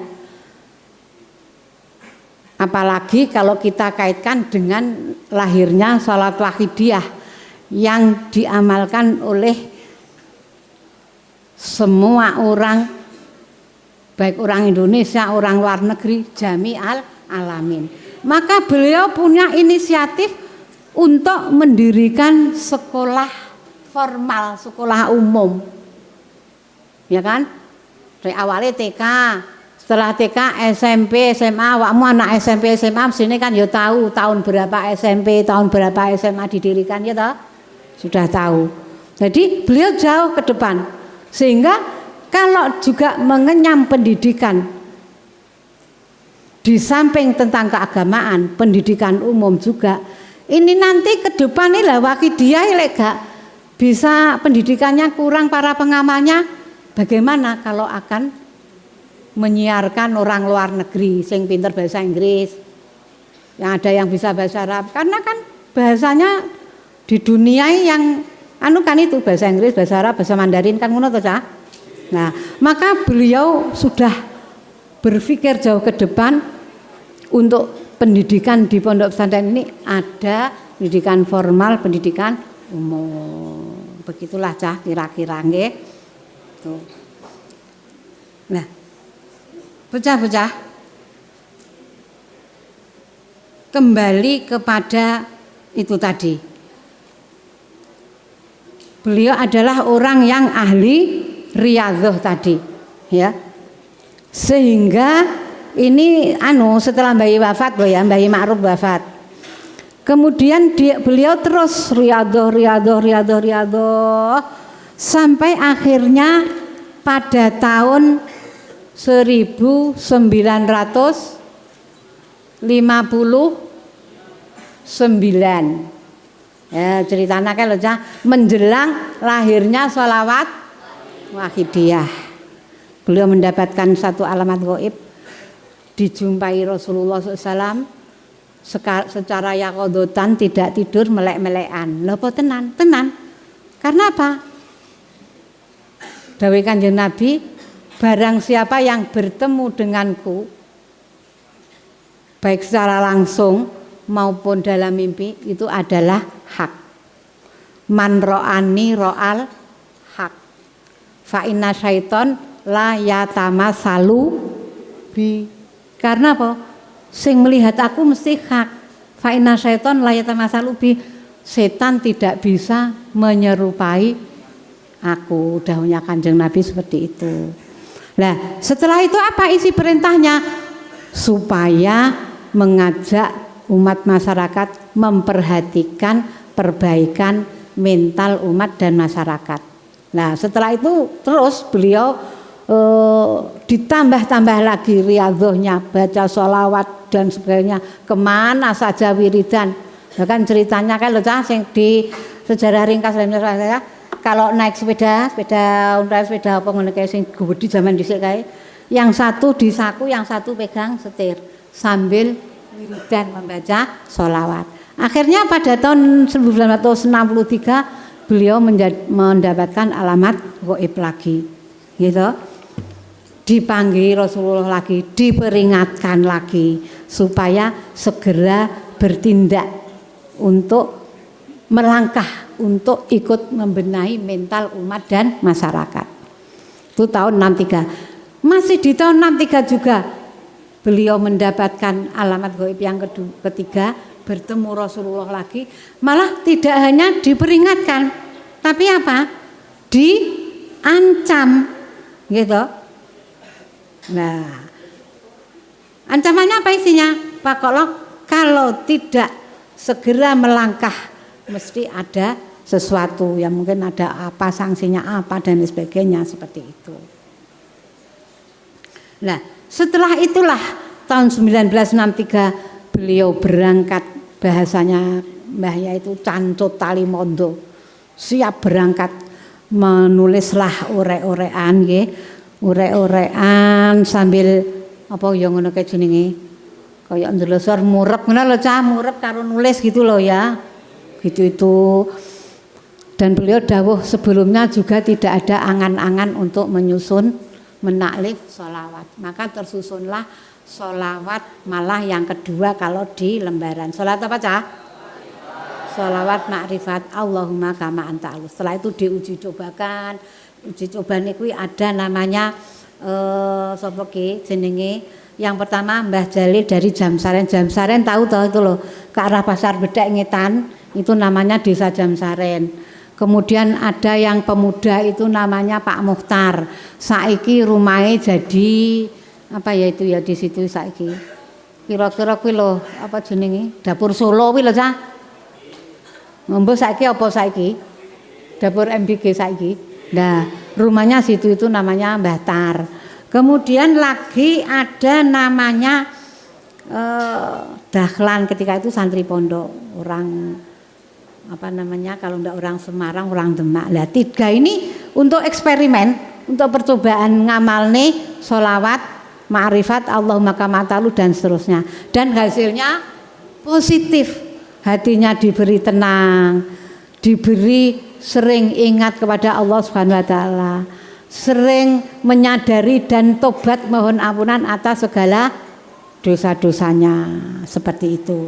Apalagi kalau kita kaitkan dengan lahirnya salat wahidiyah yang diamalkan oleh semua orang, baik orang Indonesia, orang luar negeri, jami'al alamin. Maka beliau punya inisiatif untuk mendirikan sekolah formal, sekolah umum, ya kan? Dari awalnya TK, setelah TK SMP, SMA. Wakmu anak SMP, SMA sini kan ya tahu tahun berapa SMP, tahun berapa SMA didirikan, ya toh? Sudah tahu. Jadi beliau jauh ke depan, sehingga kalau juga mengenyam pendidikan di samping tentang keagamaan, pendidikan umum juga. Ini nanti ke depan ini lah wakidiyah gak bisa pendidikannya kurang para pengamalnya, bagaimana kalau akan menyiarkan orang luar negeri sing pinter bahasa Inggris, yang ada yang bisa bahasa Arab, karena kan bahasanya di dunia yang kan itu bahasa Inggris, bahasa Arab, bahasa Mandarin kan ngono toh Cah. Nah, maka beliau sudah berpikir jauh ke depan untuk pendidikan di pondok pesantren ini ada pendidikan formal, pendidikan umum. Begitulah Cah kira-kira nggih. Tuh. Nah, bocah-bocah, kembali kepada itu tadi. Beliau adalah orang yang ahli riyadhah tadi, ya. Sehingga ini setelah Mbah Yai wafat loh ya, Mbah Yai Ma'ruf wafat. Kemudian beliau terus riyadhah sampai akhirnya pada tahun 1959 ya, ceritanya kan menjelang lahirnya sholawat wahidiyah. Beliau mendapatkan satu alamat gaib, dijumpai Rasulullah SAW secara yakodotan, tidak tidur, melek-melekan. Lha apa tenan? Karena apa? Dawuh Kanjeng Nabi, barang siapa yang bertemu denganku baik secara langsung maupun dalam mimpi, itu adalah hak. Man ro'ani ro'al hak. Fa inna syaiton la yatamasalu bi. Karena apa? Sing melihat aku mesti hak. Fa inna syaiton la yatamasalu bi. Setan tidak bisa menyerupai aku. Dahulunya Kanjeng Nabi seperti itu. Nah, setelah itu apa isi perintahnya? Supaya mengajak umat masyarakat memperhatikan perbaikan mental umat dan masyarakat. Nah, setelah itu terus beliau ditambah-tambah lagi riyadhahnya, baca sholawat dan sebagainya, kemana saja wiridan. Bahkan ceritanya kan sing di sejarah ringkas saya, kalau naik sepeda apa ngono kae sing gede zaman dhisik kae, yang satu di saku, yang satu pegang setir sambil wiridan membaca sholawat. Akhirnya pada tahun 1963 beliau mendapatkan alamat gaib lagi. gitu. Dipanggil Rasulullah lagi, diperingatkan lagi supaya segera bertindak untuk melangkah untuk ikut membenahi mental umat dan masyarakat. Itu tahun 63. Masih di tahun 63 juga beliau mendapatkan alamat gaib yang ketiga, bertemu Rasulullah lagi, malah tidak hanya diperingatkan, tapi apa? Diancam, gitu. Nah, ancamannya apa isinya? Pak kalau tidak segera melangkah, mesti ada sesuatu yang mungkin ada apa, sanksinya apa dan sebagainya seperti itu. Nah, setelah itulah tahun 1963 beliau berangkat, bahasanya Mbah Yai itu cancut tali mondo, siap berangkat, menulislah urek-urekan nggih, urek-urekan sambil apa ya ngono kae jenenge, kaya ndelosor murep ngono lho Cah, murep karo nulis gitu loh ya. Gitu itu. Dan beliau dawuh sebelumnya juga tidak ada angan-angan untuk menyusun menaklif sholawat, maka tersusunlah sholawat malah yang kedua kalau di lembaran. Sholawat apa Cah? Sholawat makrifat Allahumma kama anta alus. Setelah itu diuji cobakan. Uji coba niku ada namanya sapa ki jenenge. Yang pertama Mbah Jalil dari Jamsaren. Jamsaren tahu itu loh, ke arah Pasar Bedek Ngetan, itu namanya Desa Jamsaren. Kemudian ada yang pemuda itu namanya Pak Mukhtar. Saiki rumahnya jadi apa ya itu ya di situ saiki. Kira-kira kuwi lho apa jenenge? Dapur Solo kuwi lho Cah. Mbok saiki apa saiki? Dapur MBG saiki. Nah, rumahnya situ itu namanya Mbah Tar. Kemudian lagi ada namanya Dahlan, ketika itu santri pondok, orang apa namanya kalau enggak orang Semarang, orang Demak. Lah tiga ini untuk eksperimen, untuk percobaan ngamalne sholawat, ma'rifat, Allahumma kama ta'alu dan seterusnya. Dan hasilnya positif. Hatinya diberi tenang, diberi sering ingat kepada Allah Subhanahu wa taala, sering menyadari dan tobat mohon ampunan atas segala dosa-dosanya, seperti itu.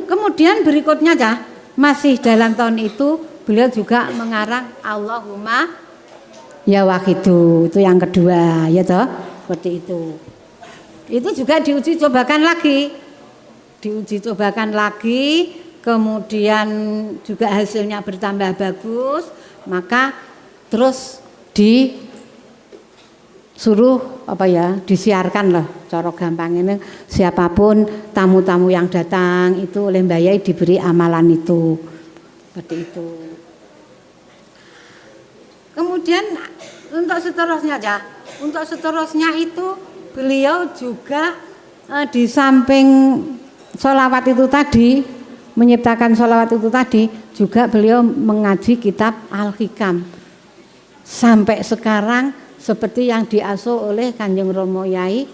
Kemudian berikutnya Cah, masih dalam tahun itu beliau juga mengarang Allahumma ya wahidu, itu yang kedua ya toh, seperti itu. Itu juga diuji cobakan lagi, kemudian juga hasilnya bertambah bagus, maka terus disuruh apa ya, disiarkan lah cara gampang ini, siapapun tamu-tamu yang datang itu oleh Mbah Yai diberi amalan itu, seperti itu. Kemudian untuk seterusnya itu beliau juga di samping sholawat itu tadi, menciptakan sholawat itu tadi, juga beliau mengaji kitab Al-Hikam sampai sekarang seperti yang diasuh oleh Kanjeng Romo Yai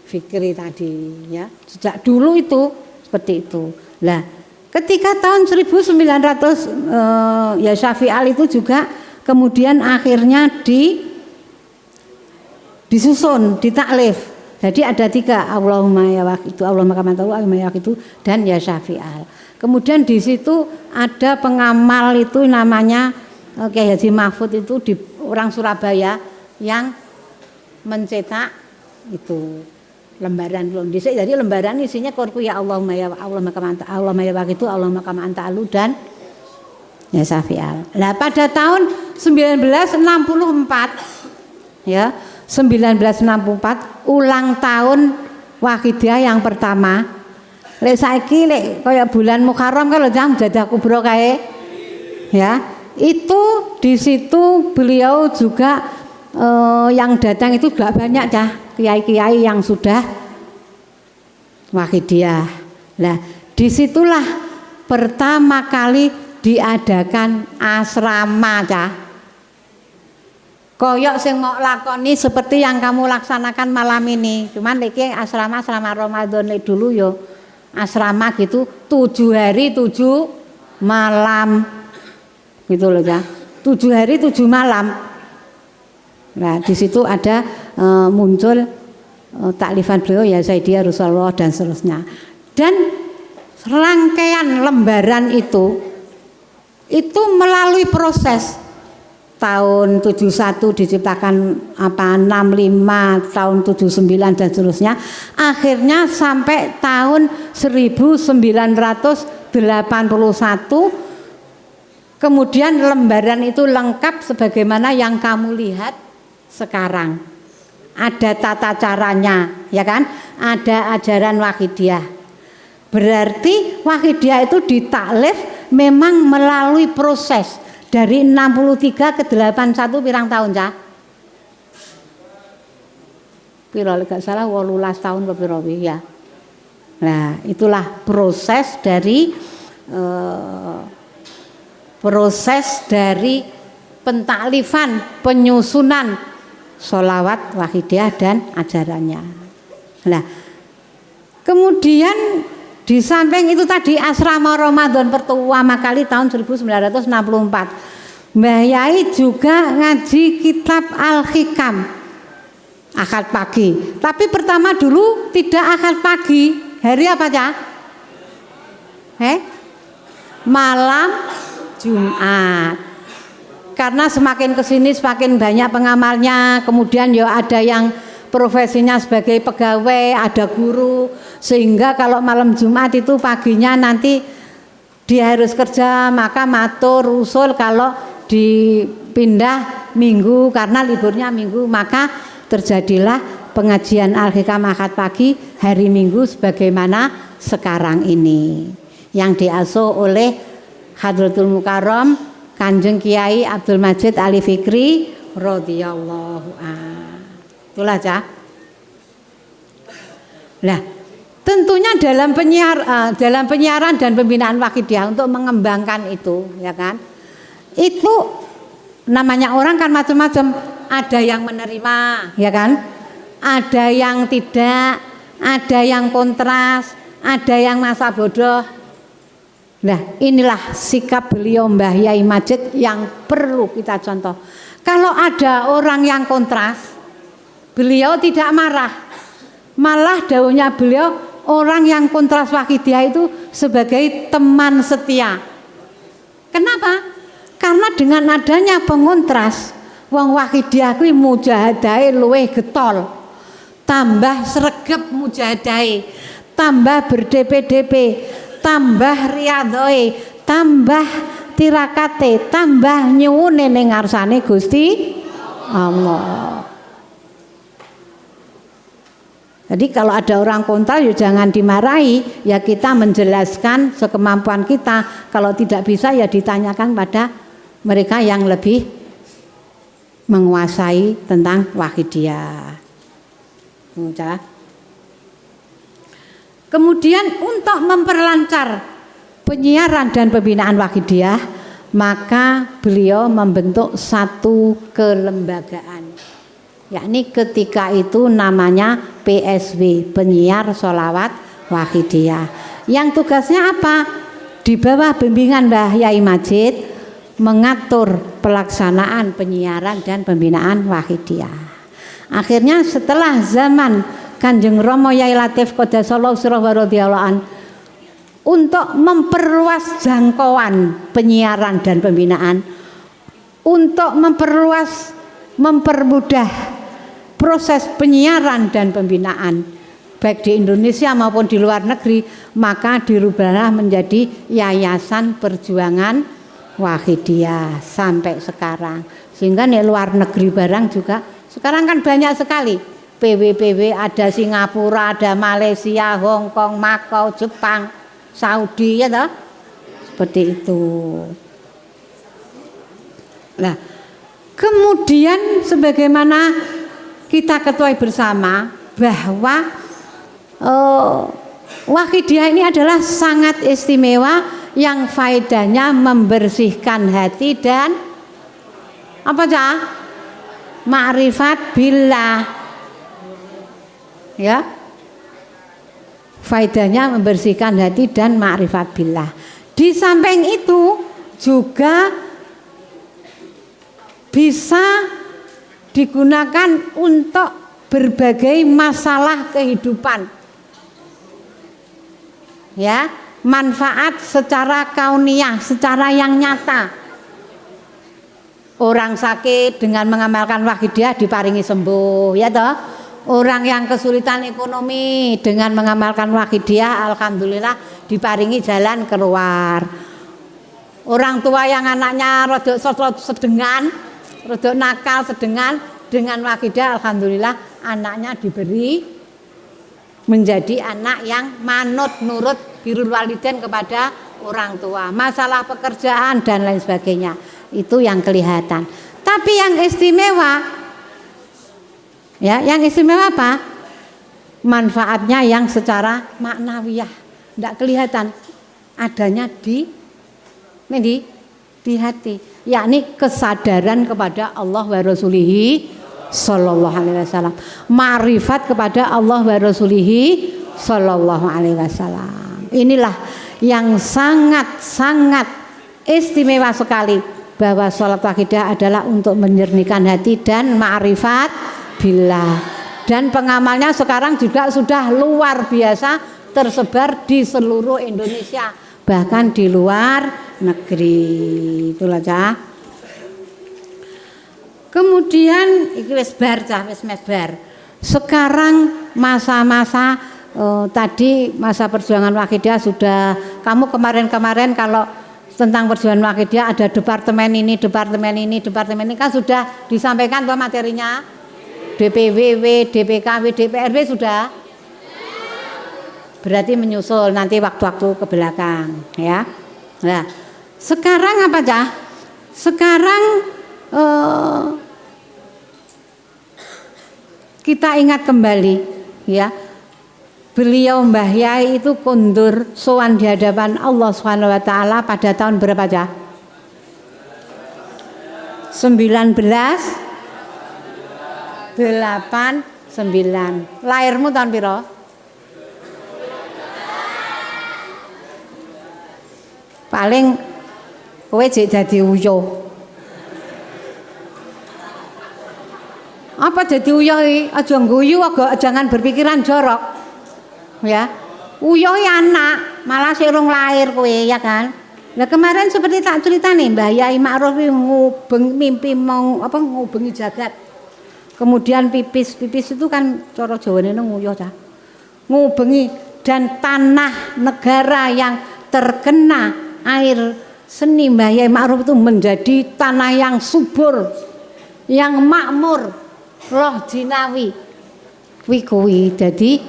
Fikri tadi ya. Sejak dulu itu seperti itu. Lah, ketika tahun 1900 ya Syafi'al itu juga kemudian akhirnya disusun, ditaklif. Jadi ada tiga, Allahumma ya waqitu, Allahumma kama ta'ala, Allahumma ya waqitu, dan ya Syafi'al. Kemudian di situ ada pengamal itu namanya Kiai Haji Mahfud, itu di orang Surabaya yang mencetak itu lembaran belum dhisik. Jadi lembaran isinya korku ya Allahumma ya kama anta, Allahumma ya waqitu, Allahumma kama anta alu dan ya Syafi'al. Nah, pada tahun 1964 ya, 1964 ulang tahun Wahidiyah yang pertama. Lek saiki lek kaya bulan Muharram kan lho Cang Jadah Kubro kae. Ya, itu di situ beliau juga yang datang itu gak banyak Cah, kiai-kiai yang sudah Wahidiyah. Nah, disitulah pertama kali diadakan asrama Cah. Koyok sing mau lakoni seperti yang kamu laksanakan malam ini. Cuman iki asrama Ramadan dulu yo. Asrama gitu 7 hari 7 malam. Gitu loh Cah. 7 hari 7 malam. Nah, di situ ada muncul taklifan beliau ya Sayyidiyah Rasulullah dan seterusnya. Dan rangkaian lembaran itu melalui proses tahun 71 diciptakan 65, tahun 79 dan seterusnya, akhirnya sampai tahun 1981 kemudian lembaran itu lengkap sebagaimana yang kamu lihat sekarang. Ada tata caranya, ya kan? Ada ajaran Wahidiyah. Berarti Wahidiyah itu ditaklif memang melalui proses dari 63 ke 81 pirang tahun, Cah? Piro gak salah 18 tahun ke piro ya. Nah, itulah proses dari pentaklifan, penyusunan sholawat Wahidiyah dan ajarannya. Nah, kemudian di samping itu tadi asrama Ramadan pertama kali tahun 1964. Mbah Yai juga ngaji kitab Al-Hikam akad pagi. Tapi pertama dulu tidak akad pagi. Hari apa, Cah? Malam Jumat. Karena semakin kesini semakin banyak pengamalnya, kemudian ya ada yang profesinya sebagai pegawai, ada guru, sehingga kalau malam Jumat itu paginya nanti dia harus kerja, maka matur usul kalau dipindah minggu karena liburnya minggu, maka terjadilah pengajian Al-Hikam akad pagi hari Minggu sebagaimana sekarang ini yang diasuh oleh Hadratul Mukarram Kanjeng Kiai Abdul Majid Ali Fikri radhiyallahu anhu. Itulah, Cah. Nah, tentunya dalam penyiaran dan pembinaan Wahidiyah untuk mengembangkan itu, ya kan? Itu namanya orang kan macam-macam, ada yang menerima, ya kan? Ada yang tidak, ada yang kontras, ada yang masa bodoh. Nah, inilah sikap beliau Mbah Yai Majid yang perlu kita contoh. Kalau ada orang yang kontras, beliau tidak marah. Malah daunnya beliau, orang yang kontras Wahidiyah itu sebagai teman setia. Kenapa? Karena dengan adanya pengontras, wong Wahidiyah kuwi mujahadahe luwih getol. Tambah sregep mujahadahe, tambah berdp-dp, tambah riyadhoe, tambah tirakate, tambah nyuwune ning ngarsane Gusti Allah. Jadi kalau ada orang kontra ya jangan dimarahi, ya kita menjelaskan sekemampuan kita. Kalau tidak bisa ya ditanyakan pada mereka yang lebih menguasai tentang Wahidiyah. Kemudian untuk memperlancar penyiaran dan pembinaan Wahidiyah, maka beliau membentuk satu kelembagaan, yakni ketika itu namanya PSW, Penyiar Sholawat Wahidiyah, yang tugasnya apa? Di bawah bimbingan Mbah Yai Majid mengatur pelaksanaan penyiaran dan pembinaan Wahidiyah. Akhirnya setelah zaman Kanjeng Rama Yai Latif Qaddasallahu sirrahu wa radhiyallahu an, untuk memperluas jangkauan penyiaran dan pembinaan, untuk mempermudah proses penyiaran dan pembinaan baik di Indonesia maupun di luar negeri, maka dirubahlah menjadi Yayasan Perjuangan Wahidiyah sampai sekarang. Sehingga di luar negeri barang juga sekarang kan banyak sekali PW ada Singapura, ada Malaysia, Hong Kong, Makau, Jepang, Saudi, ya toh? Seperti itu. Nah, kemudian sebagaimana kita ketahui bersama bahwa Wahidiyah ini adalah sangat istimewa yang faedahnya membersihkan hati dan apa, Cah? Ma'rifat billah. Ya, faedahnya membersihkan hati dan ma'rifat billah. Di samping itu juga bisa digunakan untuk berbagai masalah kehidupan. Ya, manfaat secara kauniyah, secara yang nyata. Orang sakit dengan mengamalkan wahidiyah diparingi sembuh, ya toh. Orang yang kesulitan ekonomi dengan mengamalkan wahidiyah, alhamdulillah diparingi jalan keluar. Orang tua yang anaknya rodok sedengan, rodok nakal sedengan, dengan wahidiyah alhamdulillah anaknya diberi menjadi anak yang manut nurut birrul walidain kepada orang tua. Masalah pekerjaan dan lain sebagainya itu yang kelihatan. Tapi yang istimewa, ya, yang istimewa apa? Manfaatnya yang secara maknawiyah, tidak kelihatan, adanya di hati, yakni kesadaran kepada Allah wa Rasulihi Sallallahu Alaihi Wasallam, ma'rifat kepada Allah wa Rasulihi Sallallahu Alaihi Wasallam. Inilah yang sangat istimewa sekali, bahwa sholat wahidiyah adalah untuk menyernikan hati dan ma'rifat billah. Dan pengamalnya sekarang juga sudah luar biasa, tersebar di seluruh Indonesia, bahkan di luar negeri. Itulah cah. Kemudian iki wis bar cah, wis bar. Sekarang masa-masa tadi masa perjuangan wahidiyah sudah, kamu kemarin kalau tentang perjuangan wahidiyah ada departemen ini kan sudah disampaikan tuh materinya. DPWW, DPKW, DPRW sudah. Berarti menyusul nanti waktu-waktu ke belakang, ya. Nah, sekarang apa cah? Sekarang kita ingat kembali, ya, beliau Mbah Yai itu kundur sowan di hadapan Allah Subhanahu wa taala pada tahun berapa cah? 1989. Lahirmu tahun piro? Paling kowe jek dadi uyuh. Apa jadi uyuh iki? Aja ngguyu, jangan berpikiran jorok. Ya. Uyuh anak, malah sing urung lahir kowe, ya kan? Nah, kemarin seperti tak cerita nih, Mbah Yai Ma'ruf mimpi mau ngubengi jagat. Kemudian pipis itu kan cara Jawane nguyuh ta. Ngubengi, dan tanah negara yang terkena air seni Mbah Yai Ma'ruf itu menjadi tanah yang subur, yang makmur, roh jinawi. Kuwi dadi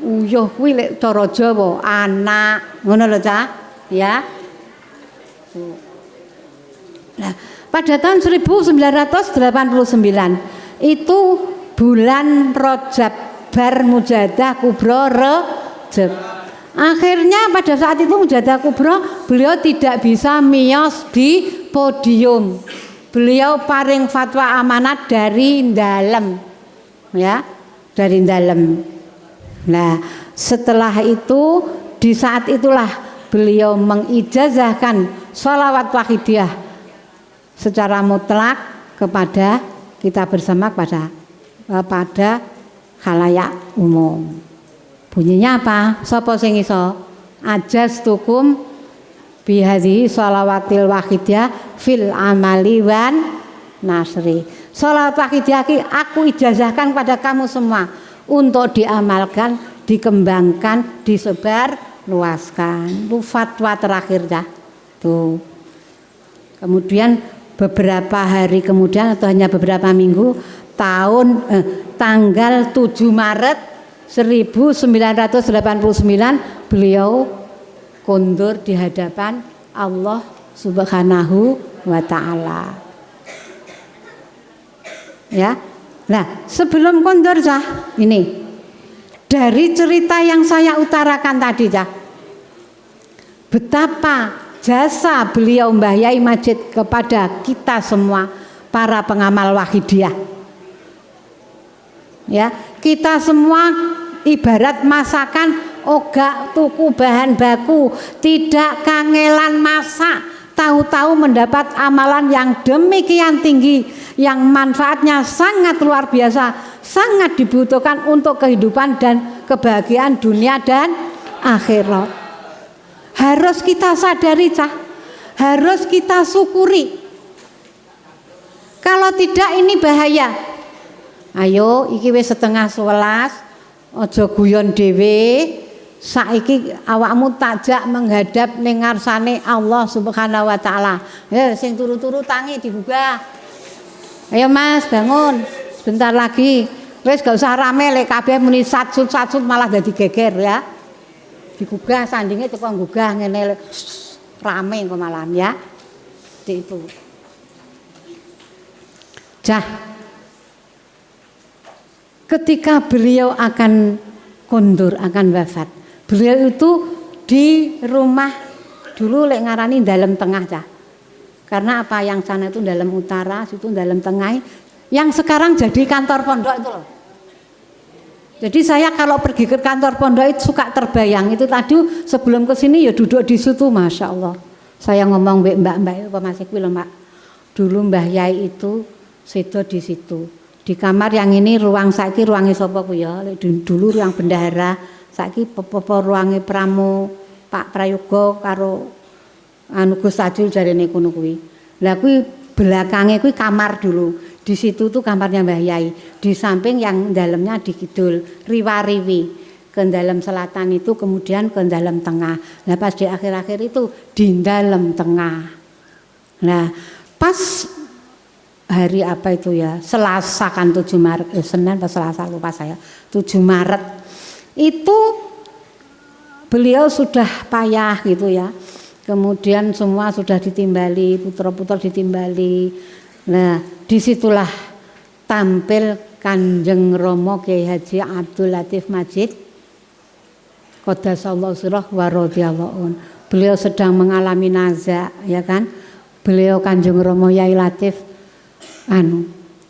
uyuh kuwi lek cara Jawa anak, ngono lho Cah, ya. Nah, pada tahun 1989 itu bulan Rajab, bar Mujadah Kubro Rajab. Akhirnya pada saat itu Mujadah Kubro beliau tidak bisa miyos di podium. Beliau paring fatwa amanat dari dalam, ya, dari dalam. Nah, setelah itu di saat itulah beliau mengijazahkan sholawat wahidiyah secara mutlak kepada kita bersama pada khalayak umum. Bunyinya apa? Sapa sing iso? Ajastukum bihadhihi sholawatil wahidiyah fil amali wan nasri. Sholawat wahidiyah aku ijazahkan pada kamu semua untuk diamalkan, dikembangkan, disebar luaskan. Itu fatwa terakhir dah. Tuh. Kemudian beberapa hari kemudian atau hanya beberapa minggu, tanggal 7 Maret 1989 beliau kundur di hadapan Allah Subhanahu wa taala. Ya. Nah, sebelum kundur Cah, ini dari cerita yang saya utarakan tadi Cah, betapa jasa beliau Mbah Yai Majid kepada kita semua para pengamal wahidiyah. Ya, kita semua ibarat masakan, ogak tuku bahan baku, tidak kangelan masak, tahu-tahu mendapat amalan yang demikian tinggi, yang manfaatnya sangat luar biasa, sangat dibutuhkan untuk kehidupan dan kebahagiaan dunia dan akhirat. Harus kita sadari, Cah. Harus kita syukuri. Kalau tidak ini bahaya. Ayo, iki wis 10:30, aja guyon dhewe. Saiki awakmu takjak menghadap ning ngarsane Allah Subhanahu wa taala. Sing turu-turu tangi digugah. Ayo Mas, bangun. Sebentar lagi. Wis gak usah rame lek kabeh muni satsut malah dadi geger ya. Digugah sandinge teko nggugah ngene rame kok malam ya. Itu. Ketika beliau akan kondur, akan wafat, beliau itu di rumah dulu lek ngarani dalam tengah, Cah. Karena apa, yang sana itu dalam utara, situ dalam tengah, yang sekarang jadi kantor pondok itu loh. Jadi saya kalau pergi ke kantor pondok itu suka terbayang, itu tadi sebelum ke sini ya duduk di situ, Masya Allah. Saya ngomong mbak-mbak itu masih kuwi lho, Mbak. Dulu Mbah Yai itu sedo di situ. Di kamar yang ini ruang saiki ruangnya sapa ku ya? Dulu ruang bendahara, saiki ruangnya Pramu Pak Prayoga karo anu Gus Tajul jarene kono kuwi. Lah kuwi belakangnya kuwi kamar dulu. Di situ tuh kamarnya Mbah Yai. Di samping yang dalamnya di kidul, riwa-riwi. Ke dalam selatan itu kemudian ke dalam tengah. Nah pas di akhir-akhir itu di dalam tengah. Nah pas hari apa itu ya, Selasa kan 7 Maret, Senin pas Selasa lupa saya, 7 Maret itu beliau sudah payah gitu ya. Kemudian semua sudah ditimbali, putra-putra ditimbali. Nah disitulah tampil Kanjeng Rama Kiai Haji Abdul Latif Majid Qaddasallahu sirrah wa radhiyallahu. Beliau sedang mengalami naza, ya kan? Beliau Kanjeng Rama Yai Latif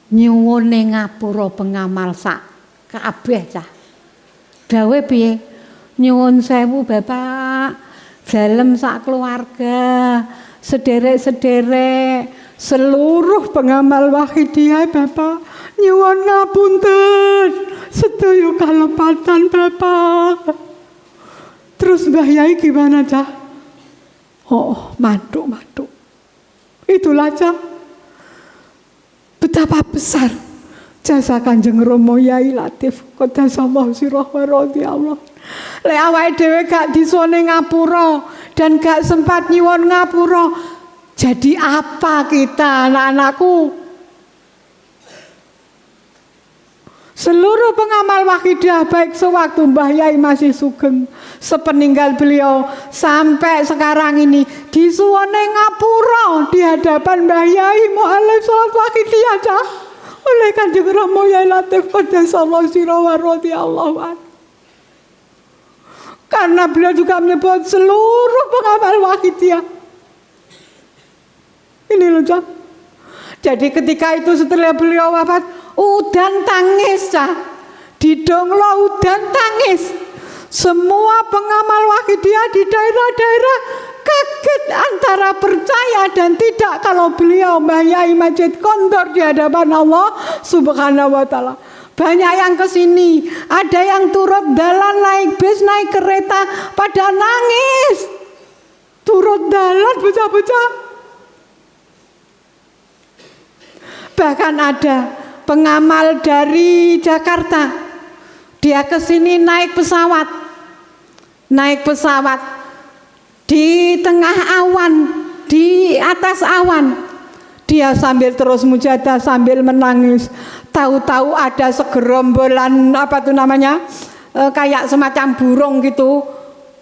nyuwun ning ngapura pengamal sak kabeh, Cah. Dawe piye? Nyuwun sewu Bapak, dalem sak keluarga, sederek-sederek, seluruh pengamal Wahidiyah Bapak, nyuwun ngapunten, sedaya kalepatan Bapak. Terus Mbah Yai gimana, Cah? Oh, mantuk. Itulah, Cah. Betapa besar jasa Kanjeng Rama Yai Latif Qaddasallahu sirrah wa radhiyallahu. Lek awake dhewe gak disone ngapura dan gak sempat nyuwun ngapura, jadi apa kita anak-anakku? Seluruh pengamal Wahidiyah baik sewaktu Mbah Yai masih sugeng, sepeninggal beliau sampai sekarang ini disuwone ngapura di hadapan Mbah Yai mu'alif salat Wahidiyah, Cah, oleh Kanjeng Rama Yai Latif Qaddasallahu sirrah wa radhiyallahu anhu. Karena beliau juga menyebut seluruh pengamal Wahidiyah. Ini loh, Cah. Jadi ketika itu setelah beliau wafat, udan tangis, Cah. Di Donglo udan tangis. Semua pengamal Wahidiyah di daerah-daerah kaget antara percaya dan tidak kalau beliau Mbah Yai Majid kondur di hadapan Allah Subhanahu wa taala. Banyak yang kesini, ada yang turut dalan naik bis, naik kereta, pada nangis. Turut dalan bocah-bocah. Bahkan ada pengamal dari Jakarta, dia kesini naik pesawat di tengah awan, di atas awan, dia sambil terus mujadah sambil menangis. Tahu-tahu ada segerombolan apa tuh namanya, kayak semacam burung gitu,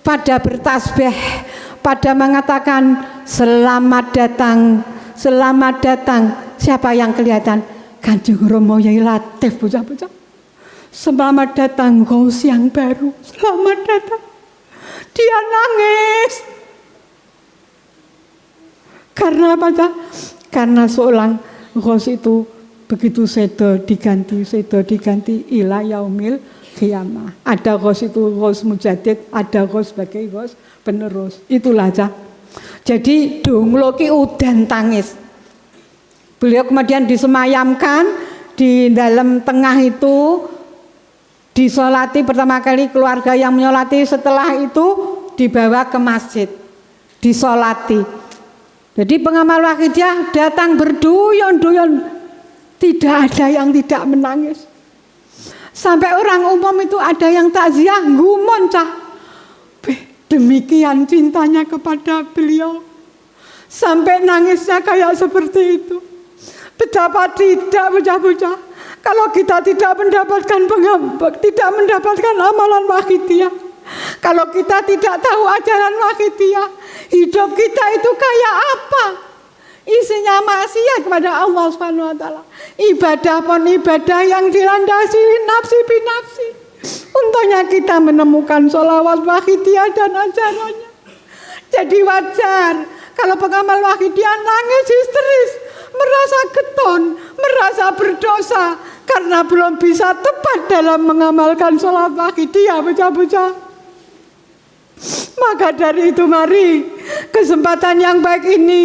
pada bertasbih, pada mengatakan selamat datang, selamat datang. Siapa yang kelihatan? Kanjeng Rama Yai Latif, bocah-bocah. Selamat datang Ghaus yang baru. Selamat datang. Dia nangis. Karena apa, Cah? Karena seorang Ghaus itu begitu sedo diganti ila yaumil qiyamah. Ada Ghaus itu Ghaus Mujaddid, ada Ghaus sebagai Ghaus penerus. Itulah, Cah. Jadi donglo ki udan tangis. Beliau kemudian disemayamkan di dalam tengah itu, disolati pertama kali keluarga yang menyolati, setelah itu dibawa ke masjid, disolati. Jadi pengamal Wahidiyah datang berduyun-duyun, tidak ada yang tidak menangis. Sampai orang umum itu ada yang takziah gumoncah. Demikian cintanya kepada beliau, sampai nangisnya kayak seperti itu. Betapa tidak bocah-bocah kalau kita tidak mendapatkan amalan Wahidiyah, kalau kita tidak tahu ajaran Wahidiyah, hidup kita itu kayak apa? Isinya maksiat kepada Allah Subhanahu wa taala. Ibadah pun ibadah yang dilandasi nafsi binafsi. Untungnya kita menemukan sholawat Wahidiyah dan ajarannya. Jadi wajar kalau pengamal Wahidiyah nangis histeris, merasa geton, merasa berdosa karena belum bisa tepat dalam mengamalkan sholawat Wahidiyah, bocah-bocah. Maka dari itu mari kesempatan yang baik ini,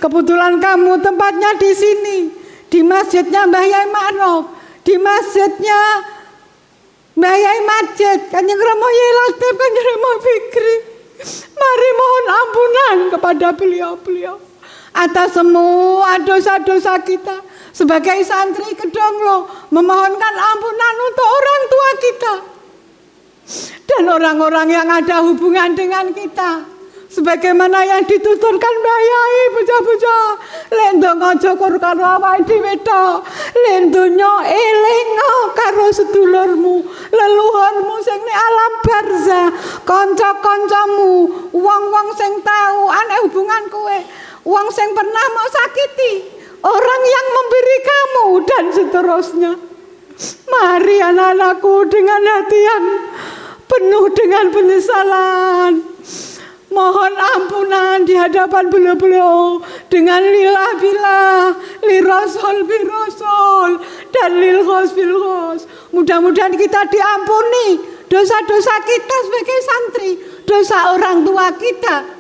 kebetulan kamu tempatnya di sini, di masjidnya Mbah Yai Ma'ruf, di masjidnya Mbah Yai Majid, Kanjeng Rama Yai Latif, Kanjeng Rama Fikri. Mari mohon ampunan kepada beliau-beliau atas semua dosa-dosa kita. Sebagai santri Kedonglo, memohonkan ampunan untuk orang tua kita dan orang-orang yang ada hubungan dengan kita, sebagaimana yang dituturkan Mbah Yai, bocah-bocah. Lendong aja karo awake dhewe tok, lendonya elingo karo sedulurmu, leluhurmu sing ning alam barzah, kanca-kancamu, wong-wong sing tahu ana hubungan kowe, wong sing pernah mau sakiti, orang yang memberi kamu, dan seterusnya. Mari anak-anakku dengan hati yang penuh dengan penyesalan, mohon ampunan di hadapan beliau-beliau dengan lillah billah, lirasul birrasul, dan lil ghos bil ghos. Mudah-mudahan kita diampuni dosa-dosa kita sebagai santri, dosa orang tua kita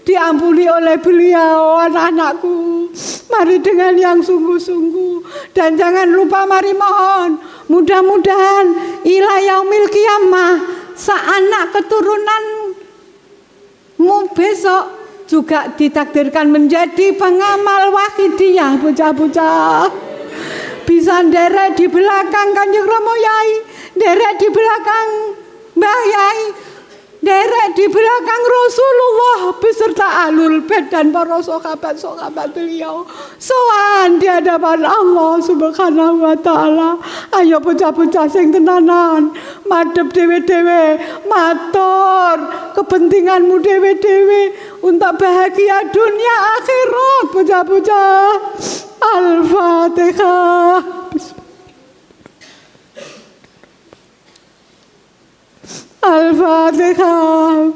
diampuni oleh beliau. Anak-anakku, mari dengan yang sungguh-sungguh, dan jangan lupa mari mohon, mudah-mudahan ila yaumil qiyamah seanak keturunanmu besok juga ditakdirkan menjadi pengamal Wahidiyah, bocah-bocah. Bisa nderek di belakang Kanjeng Rama Yai, nderek di belakang Mbah Yai, nderek di belakang Rasulullah beserta ahlul bait dan para sahabat-sahabat beliau. Sowan di hadapan Allah Subhanahu wa taala. Ayo bocah-bocah sing tenanan, madhep dhewe-dhewe, matur kepentinganmu dhewe-dhewe untuk bahagia dunia akhirat, bocah-bocah. Al-Fatihah. Al-Fatihah.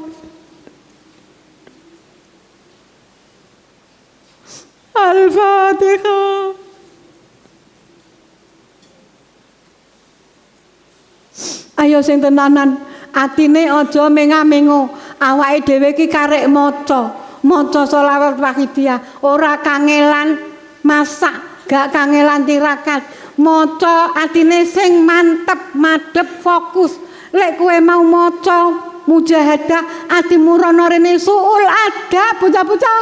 Al-Fatihah. Ayo sing tenanan, atine aja menga-mengo, awake dhewe iki karek maca sholawat Wahidiyah, ora kangelan masak, gak kangelan tirakat, maca atine sing mantep, madhep, fokus. Lek kowe mau maca mujahadah, atimu rono rene suul adab, bocah-bocah.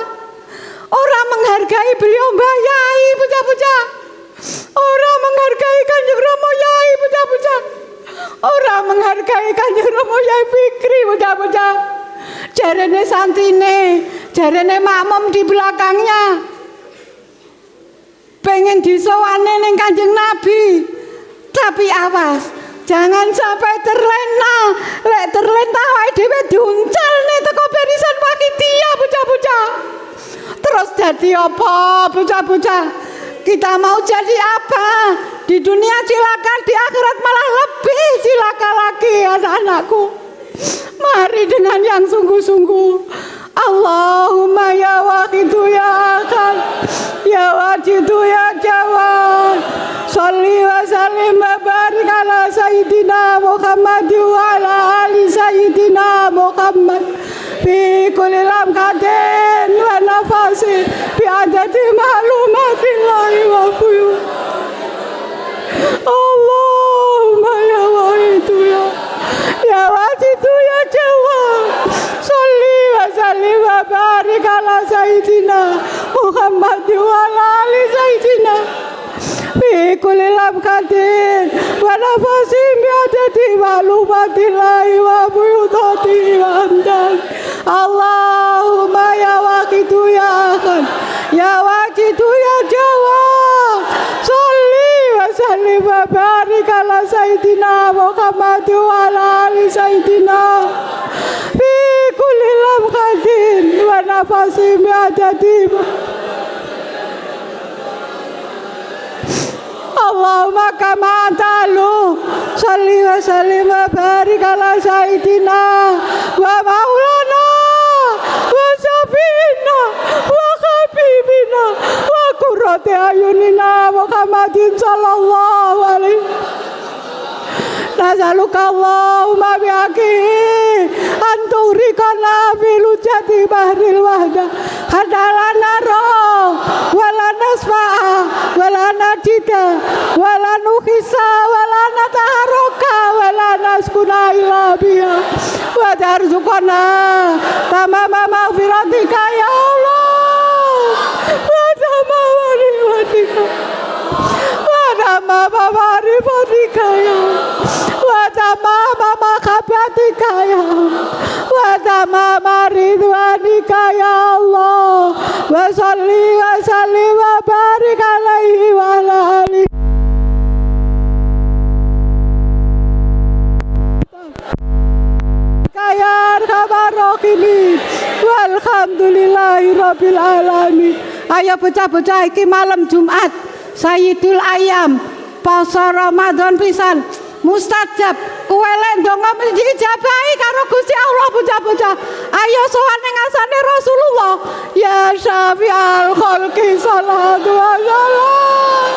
Ora menghargai beliau Mbah Yai, bocah-bocah. Ora menghargai Kanjeng Rama Yai, bocah-bocah. Ora menghargai Kanjeng Rama Yai Fikri, bocah-bocah. Jarene santine, jarene makmum di belakangnya pengen disowane ning Kanjeng Nabi, tapi awas, jangan sampai terlena. Lek terlena awake dhewe diuncal nih teko barisan Wahidiyah, bocah-bocah. Terus jadi apa, bocah-bocah? Kita mau jadi apa? Di dunia silakan, di akhirat malah lebih cilaka lagi, anak-anakku. Mari dengan yang sungguh-sungguh. Allahumma ya wahidu ya akal, ya wajidu ya jawad, sholli wa sallim wa barik ala sayyidina Muhammad wa ala ali sayyidina Muhammad fi kulli lamhatin wa nafasin bi adadi ma'lumatillahi wa buyut. Allahumma ya wahidu ya wajidu ya jawad, sholli wa sallim wa barik ala sayyidina Muhammad wa ala ali sayyidina fi kulli lamhatin wa nafasin bi adadi ma'lumatillahi wa buyutatihi wa amdan. Allahumma ya wahidu ya ahad ya wajidu ya jawad, sholli wa sallim wa barik ala sayyidina Muhammad wa ala ali sayyidina fi kulli lamhatin wa nafasin bi adadi. Allahumma kama ta'alu sholli wa sallim wa barik ala sayyidina wa maulana wa syafi'ina wa habibina wa qurrati ayunina Muhammadin sallallahu alaihi. Nasaluka Allahumma bihaqihi anturikana filujati bahril wahda hadalana roh wala nasfa'a wala najida wala nukhisa wala nataharoka wala naskuna illa biha wa tarzuqana tamama maghfiratika ya Allah wa tamama rifatika wa tamama marifatika ya wa tamama makhabatika ya wa tamama ridwanika ya Allah wa salli wa sallim wa barik alaihi wa ala alihi. Ya arhamar rahimin walhamdulillahi rabbil alamin. Ayo bocah-bocah iki malam Jumat Sayyidul Ayyam poso Ramadan pisan mustajab kowe lek ndonga mesti dijabahi karo Gusti Allah. Bocah-bocah ayo sowan ning ngasane Rasulullah ya syafi'al khalqi salatu wa salam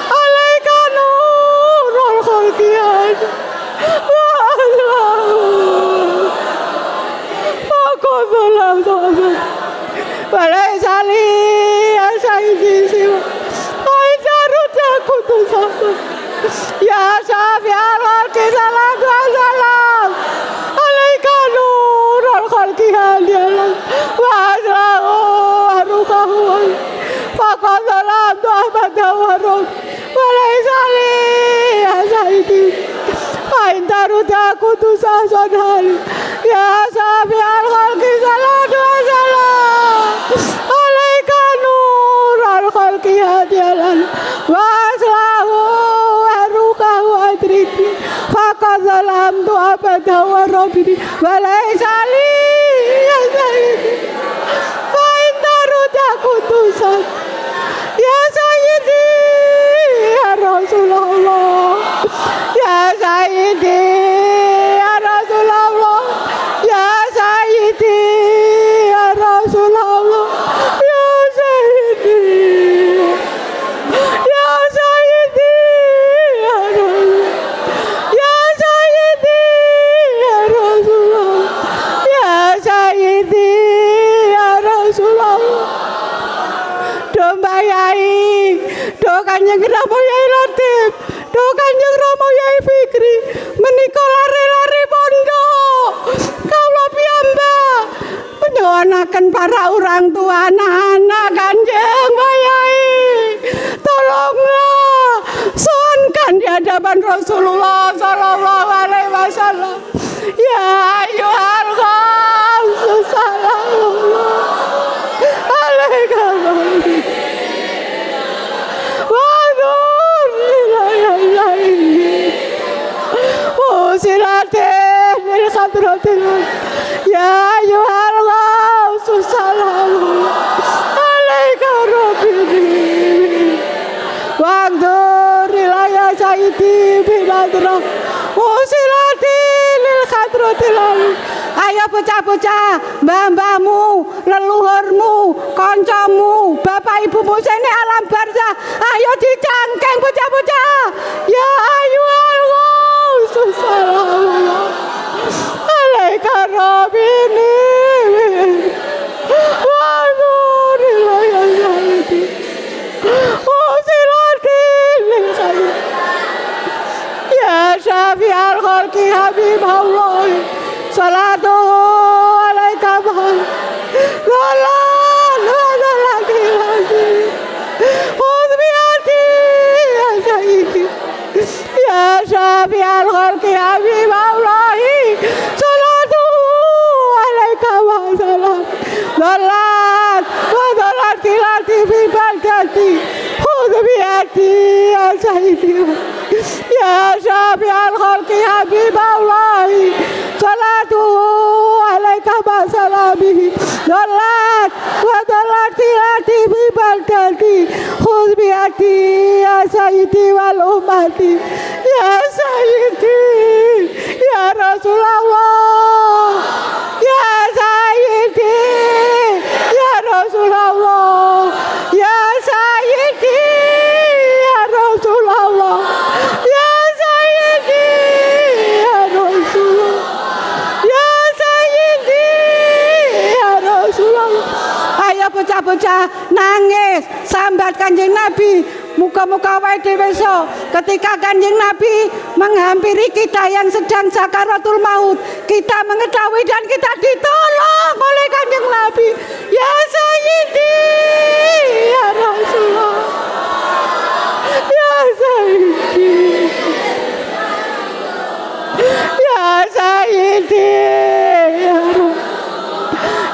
alaika nurul khalqi wa balai sali ya sayyidi siwa ay daruda kutusan ya syafi'al khalqi salatu wa salam alaika nurul khalqi hadiyalan wa aslahu wa rukahu faqad salam tu'abad wa ruk balai sali ya sayyidi ay daruda kutusan sodhari ya syafi'al khalqi salatu wa salam alaika nurul khalqi hadiyalan wa aslahu wa rukahu adriki faqad salam tu'abad wa rabbi balai sali ya sayyidi ay daruda kutusan ya sayyidi ya Rasulullah ya sayyidi ya Rasulullah ya sayyidi ya Rasulullah ya sayyidi ya sayyidi ya Rasulullah ya sayyidi ya Rasulullah ya sayyidi ya Rasulullah. Do Mbah Yai, do Kanjeng Rama Yai Latif, do Kanjeng Rama Yai Fikri menika lare-lare pondok kawula piyambak nyuwunaken para orang tua anak-anak Kanjeng Mbah Yai tolonglah sowankan di hadapan Rasulullah sallallahu alaihi wasallam ya ayyuhal khamsus sallallahu alaihi silatin lil khadratil ya ayyuhal ghausus salamu alaika rabbi waqdur ya sayyidi binadra silatin lil khadratil. Ayo bocah-bocah, mbah-mbahmu, leluhurmu, kancamu, bapak ibumu sene alam barzah. Ayo dicangkeng bocah-bocah. Ya ayyuhal ghausus salamu alaika rabbini syafi'al khalqi habibullah salatu alaika Salat lagi Udbiyati ya sayyidi ya syafi'al khalqi habiballahi salatu alaika wa salam salat wa salat kilati fi balkati Udbiyati ya sayyidi ya syafi'al khalqi habiballahi salatu alaika wa salamihi salat wa salat kilati fi balkati Udbiyati ya sayyidi wal ummati ya sayyidi ya Rasulullah ya sayyidi ya Rasulullah ya sayyidi ya Rasulullah ya sayyidi ya Rasulullah ya sayyidi ya Rasulullah. Ayo bocah-bocah nangis sambat Kanjeng Nabi. Muka-muka wae dhewe ketika Kanjeng Nabi menghampiri kita yang sedang sakaratul maut, kita mengetahui dan kita ditolong oleh Kanjeng Nabi. Ya Sayyidi ya Rasulullah ya Sayyidi ya Sayyidi ya Rasulullah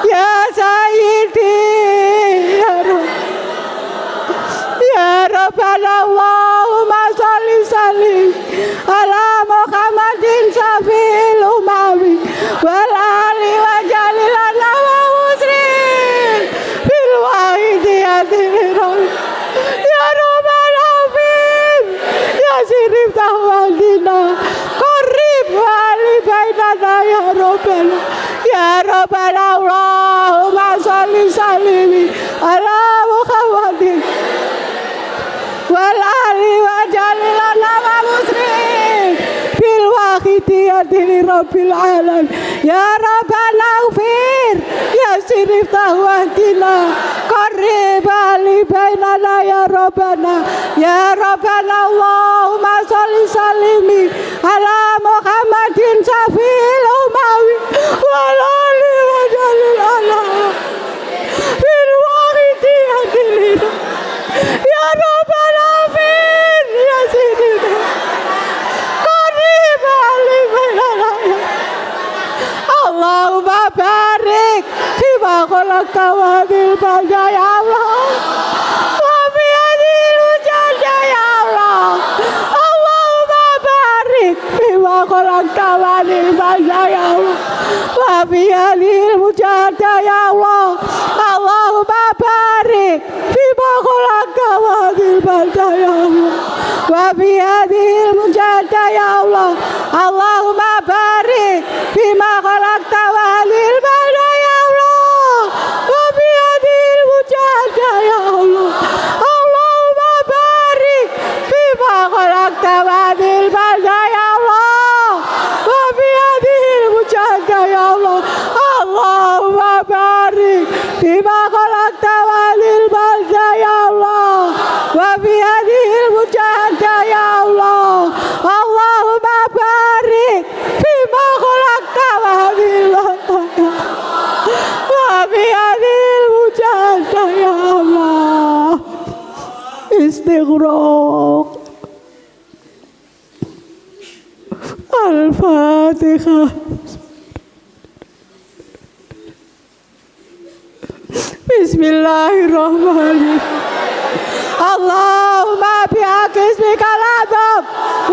ya Sayyidi ya Rasulullah ya Rabbana Allahumma sholli sallim ala Muhammadin syafi'il umawi wal ali wa jalilana wa muslim bil wahidi ya Rabbal alamin ya sirif tahwadina qarib wali bainana ya Rabbana ya Rabbana Allahumma sholli sallim ala Muhammadin wal ali wa jalilana wa muslim bil wahidi adil rabbil alamin ya Rabbana ufir ya sirif tahwadina qarib ali bainana ya Rabbana Allahumma sholli sallimi ala Muhammadin syafi'il umawi wal ali wa jalilana bil wahidi adil ya Rabbal alamin ya sayyidina qarib ali bainana Allahumma barik fi ma khalaqta wa bil ya Allah wa fi hadhil wajah ya Allah Allahumma barik fi ma khalaqta wa bil ya Allah wa fi hadhil wajah ya Allah Allahumma barik fi ma khalaqta wa bil ya Allah wa fi hadhil wajah ya Allah Allahumma barik fi ma khalaqta wa bil ya Allah wa fi hadhil wajah ya Allah Allahumma barik fi ma khalaqta wa bil ya Allah wa fi hadhil wajah ya Allah Allahumma barik fi ma khalaqta wa bil ya Allah wa fi hadhil wajah ya Allah Allahumma barik fi ma khalaqta wa bil wa fi hadhil wajah ya Allah Istighraq Al-Fatihah Bismillahirrahmanirrahim Allahumma bi'aqismikal azam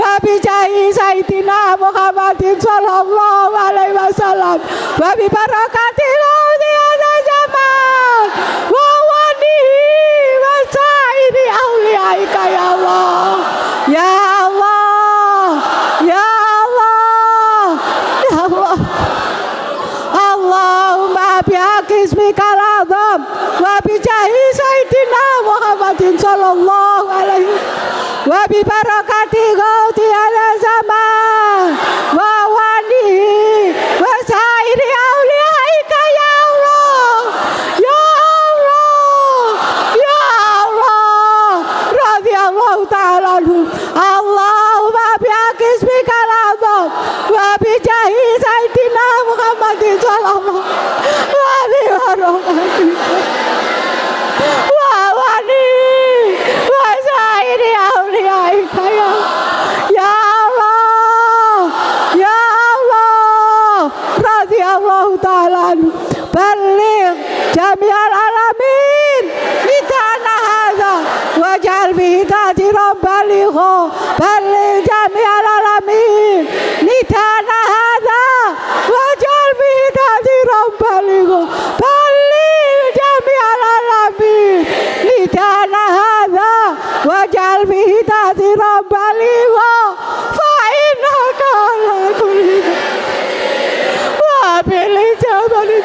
wa bijahi sayyidina Muhammadin sallallahu alaihi wasallam wa bi barakatil awliya zaman wa walihi wa sa'iri awliyaika ya Allah ya Allah ya Allah ya Allah Allahumma bi'aqismikal azam wa bijahi sayyidina Muhammadin sallallahu alaihi wa bi barakati ghauti ala zaman wa walihi wa sa'iri awliyaika ya Allah ya Allah ya Allah radhiyallahu ta'ala anhu Allahumma bi'aqismikal azam baligho balligh jami'al alamin nidana hadza waj'al fihi ta'ziran baligho balligh jami'al alamin nidana hadza waj'al fihi ta'ziran baligho fa innaka ala kulli wa bil ijabati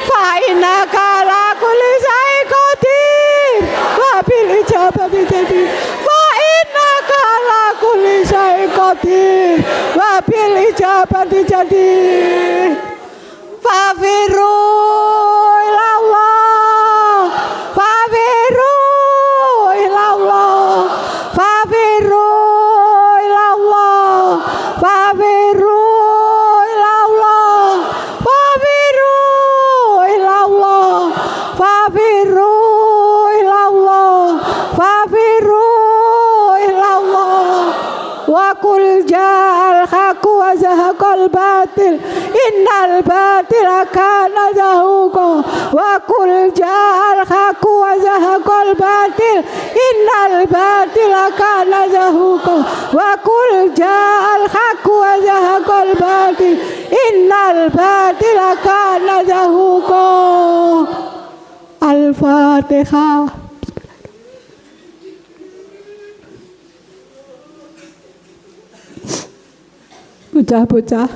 fa innaka ala kulli shay'in qadir wa bil ijabati jadir fa innaka ala kulli shay'in qadir wa bil ijabati jadir fafiru ilallah fafiru ilallah fafiru ilallah fafiru ilallah fafiru ilallah fafiru ilallah fafiru ilallah wa qul ja'al haqqu wa zahaqal batil innal batila kana zahuqa wa qul ja'al haqqu wa zahaqal batil innal batila kana zahuqa wa qul ja'al haqqu wa zahaqal batil innal batila kana zahuqa. Al-Fatihah. Bocah-bocah,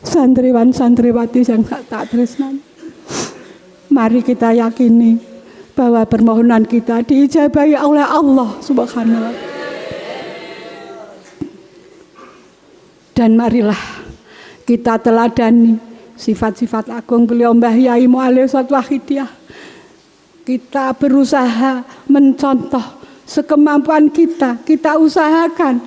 santriwan santriwati yang tak tresnan, mari kita yakini bahwa permohonan kita diijabahi oleh Allah Subhanahu wa Ta'ala. Dan marilah kita teladani sifat-sifat agung beliau Mbah Yai Mu'alif Wahidiyah. Kita berusaha mencontoh sekemampuan kita, kita usahakan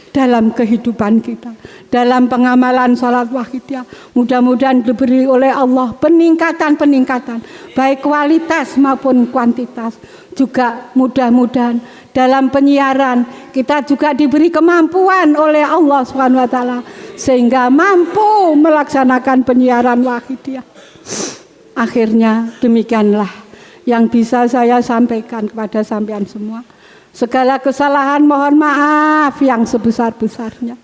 dalam kehidupan kita, dalam pengamalan salat wahidiyah. Mudah-mudahan diberi oleh Allah peningkatan-peningkatan, baik kualitas maupun kuantitas. Juga mudah-mudahan dalam penyiaran kita juga diberi kemampuan oleh Allah SWT sehingga mampu melaksanakan penyiaran wahidiyah. Akhirnya demikianlah yang bisa saya sampaikan kepada sampean semua. Segala kesalahan mohon maaf yang sebesar-besarnya.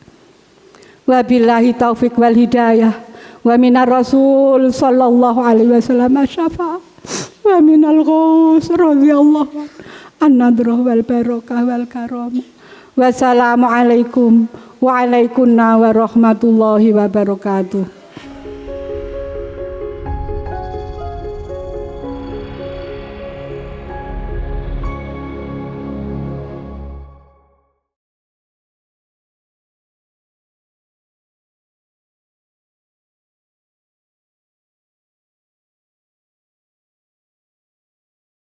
Wabillahi taufik wal hidayah. Wa minar rasul sallallahu alaihi wasallam syafa'a. Wa minal ghus radhiyallahu an-nadrah wal barakah wal karamah. Wassalamualaikum wa alaikumussalam warahmatullahi wabarakatuh.